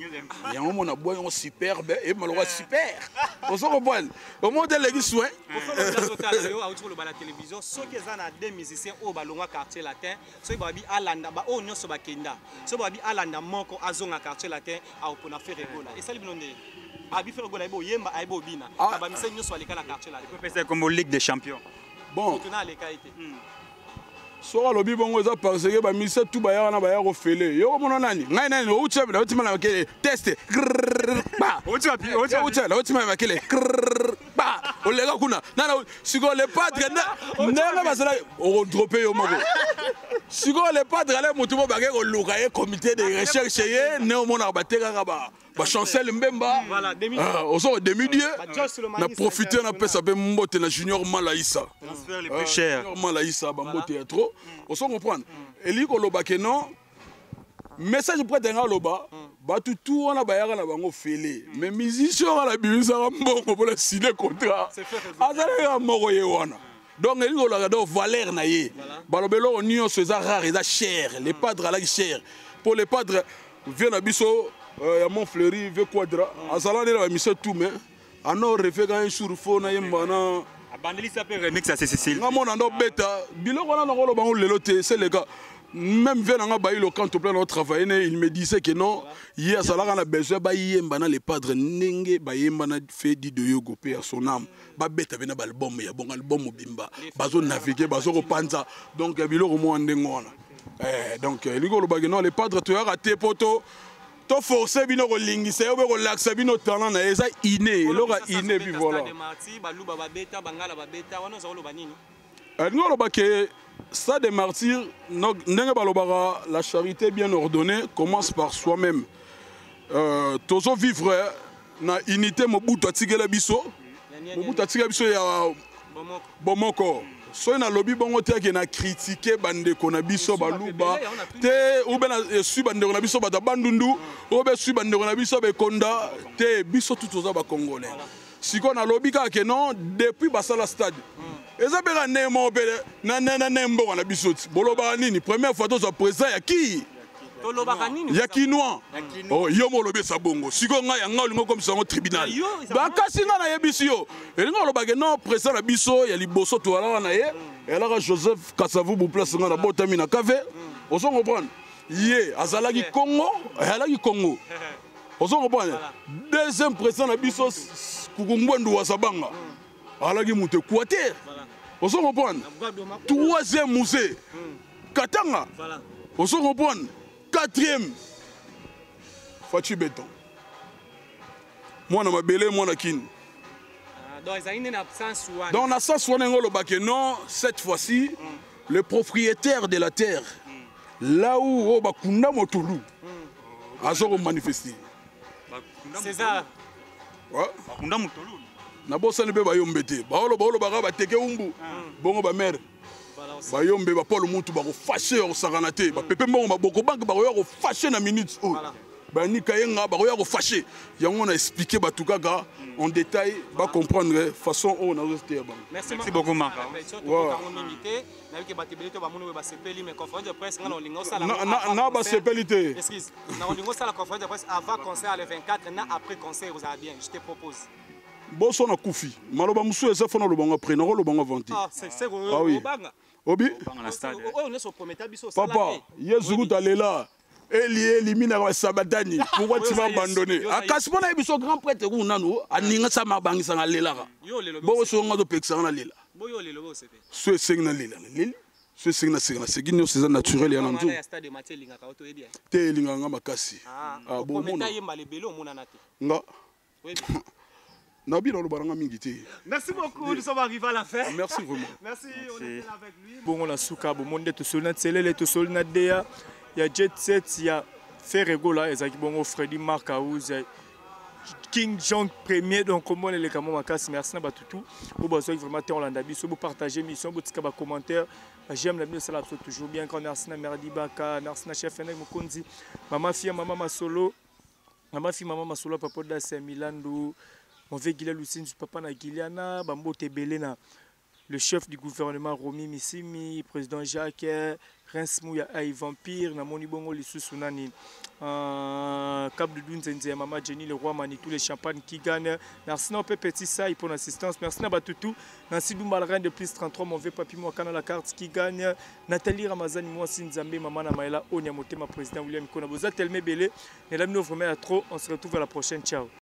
Ya on a boy on superbe et malwa super. On se comprend. Au monde les soins. Au la télévision, ceux qui sont des musiciens au balonga quartier latin, ceux qui alanda ba o nyoso ba kenda. Ceux qui alanda moko azonga quartier latin a opona faire regola. Et ça li blonde. Abi faire regola ebo yemba aibo bina. Ba mise nyoso aleka la quartier latin. On peut faire comme Ligue des Champions. Bon. Tuna aleka été. So alobi bongo eza parce que ba mise tout ba ya na ba ya ko fele. Yo mona nani? Ngai nani o tshebe la otima na kele test. Ba. O tshebe la otima na kele. Ba. O lega kuna. Nana siko le padre na basala o dropper yo moko. Siko le padre ale mutu mo ba ke ko luka ye comité de recherche ye ne o mona ba teka ba. Ba chancel Mbemba. Voilà, demi. Au sort demi-dieu. Na profiter na pesa be mbote na Junior Malaïssa. Transfert les plus chers. Junior Malaïssa ba mbote trop. On s'en comprendre. Eli ko loba ke non. Message prêt nga loba. Ba tout on a bayaka na bango félé. Mais musicien la bimisa mbongo pour le signer contrat. Azala moko ye wana. Donc eli ko la do valeur na ye. Ba lobelo union ceza rare eza cher. Les padres la cher. Pour les padres viennent à biso ya Montfleury ve quadra azala ne la mise tout mais ano refe ga sur fo na yembana abandeli ça peut remix à Cécile nga mona ndo beta biloko na ngolo bango lelo te c'est les gars même vient nga ba ilo quand au plan de travailler il me disait que non hier azala na besoin ba yembana les padres ndenge ba yembana fait di de yogo pe à son âme ba beta bena ba album ya bon album bimba bazo naviguer bazo repanza donc biloko mo ndengona donc ligolo ba non les padres tu as raté poto to forcer bino ko lingisa yo be ko laksa bino talent na eza inné loka inné bi voilà ngolo ba ke ça des martyrs ndenge balobaka la charité bien ordonnée commence par soi-même tozo vivre na unité mobutu atikela biso ya bomoko so na lobby bongo te ke na critiquer bandeko na biso baluba te ou ben su bandeko na biso bata bandundu ou ben su bandeko na biso be konda te biso tout oza ba congolais siko na lobby ka ke non depuis basala stade eza beka nemo bele na nembo na biso boloba nini première fois to za président ya ki ya kinois oh yo mo lobe sa bongo siko nga ya nga lingo comme ça au tribunal ba kasi nga na yebisi yo elingo loba ke non président na biso ya liboso to ala na ye elaka Joseph Kasavu bu place nga na botami na cave on s'en comprendre ye azalaki Congo alaki Congo on s'en comprendre deuxième président na biso Kukumbwendu wa Sabanga alaki muté Équateur on s'en comprendre troisième musée Katanga on s'en comprendre quatrième Fachi Béton moi na mabele moi na kin donc na sens wana ngolo baké non cette fois-ci le propriétaire de la terre là où bakunda motulu azoko manifester César ouais bakunda motulu na bosani be bayombete baolo baka bateke umbu bongo ba mère bayombe ba Paul Mutu ba ko fâcher au saranate ba pepe mbongo ba boko bank ba ko fâcher na minute o ba ni kayenga ba ko fâcher yango on a expliqué ba tukaka en détail ba comprendre façon on a resté ba merci beaucoup Marc na ba sepelité excuse na olingo sala conférence de presse avant concert le 24 na après concert vous allez bien je te propose boso na kufi maloba musu eza fona lo bango après na lo bango vanti c'est oui obi papa yezu talela eli mina ba sabatani pourquoi tu m'as abandonné akasi pona biso grand prêtre ku nanu aninga sa mabangisa ngalela bo so ngado peksa na lela boyo lelo bo sepe so sengna lela leli so sengna segino c'est naturel ya nanzo te linga nga makasi bo mona yemba lebelo mona nate nga Nabi dans le baranga mingité. Merci beaucoup, nous sommes arrivés à la fin. Merci vraiment. Merci, on est avec lui. Bon, on a souka, bon, monde est soldat, Tselele, tout soldat Dea, il y a Jet Set, il y a Ferregola, il y a Bongo Freddy Marcaouz, il y a King Jong Premier, donc comment les camons merci à Batutu. Vous avez vraiment été en Landabi, si vous partagez l'émission, vous avez des commentaires. J'aime la musique, ça toujours bien quand Narsina Merdi Baka, Narsina Chef Enek Mokonzi, Maman Fia, Maman Masolo, Papa Dassa Milandou. On veut Gila Lucine, papa na Giliana, Bambo Tebelena, le chef du gouvernement Romi Missimi, président Jacques, Reims Mouya Ai Vampire, Namoni Bongo Lissu Nani, Cap de Dunzenze, Mama Jenny, le roi Manitou, les champagnes qui gagnent. Merci à Petit Saï pour l'assistance. Merci à Batoutou, Nancy Doumalren de plus 33, mon vieux papi, moi, Kana la carte qui gagne. Nathalie Ramazani, moi, Sinzambe, Maman Namaela, Onyamote, ma président William Konaboza, Telme Belé. Mesdames, nous vraiment à trop. On se retrouve à la prochaine. Ciao.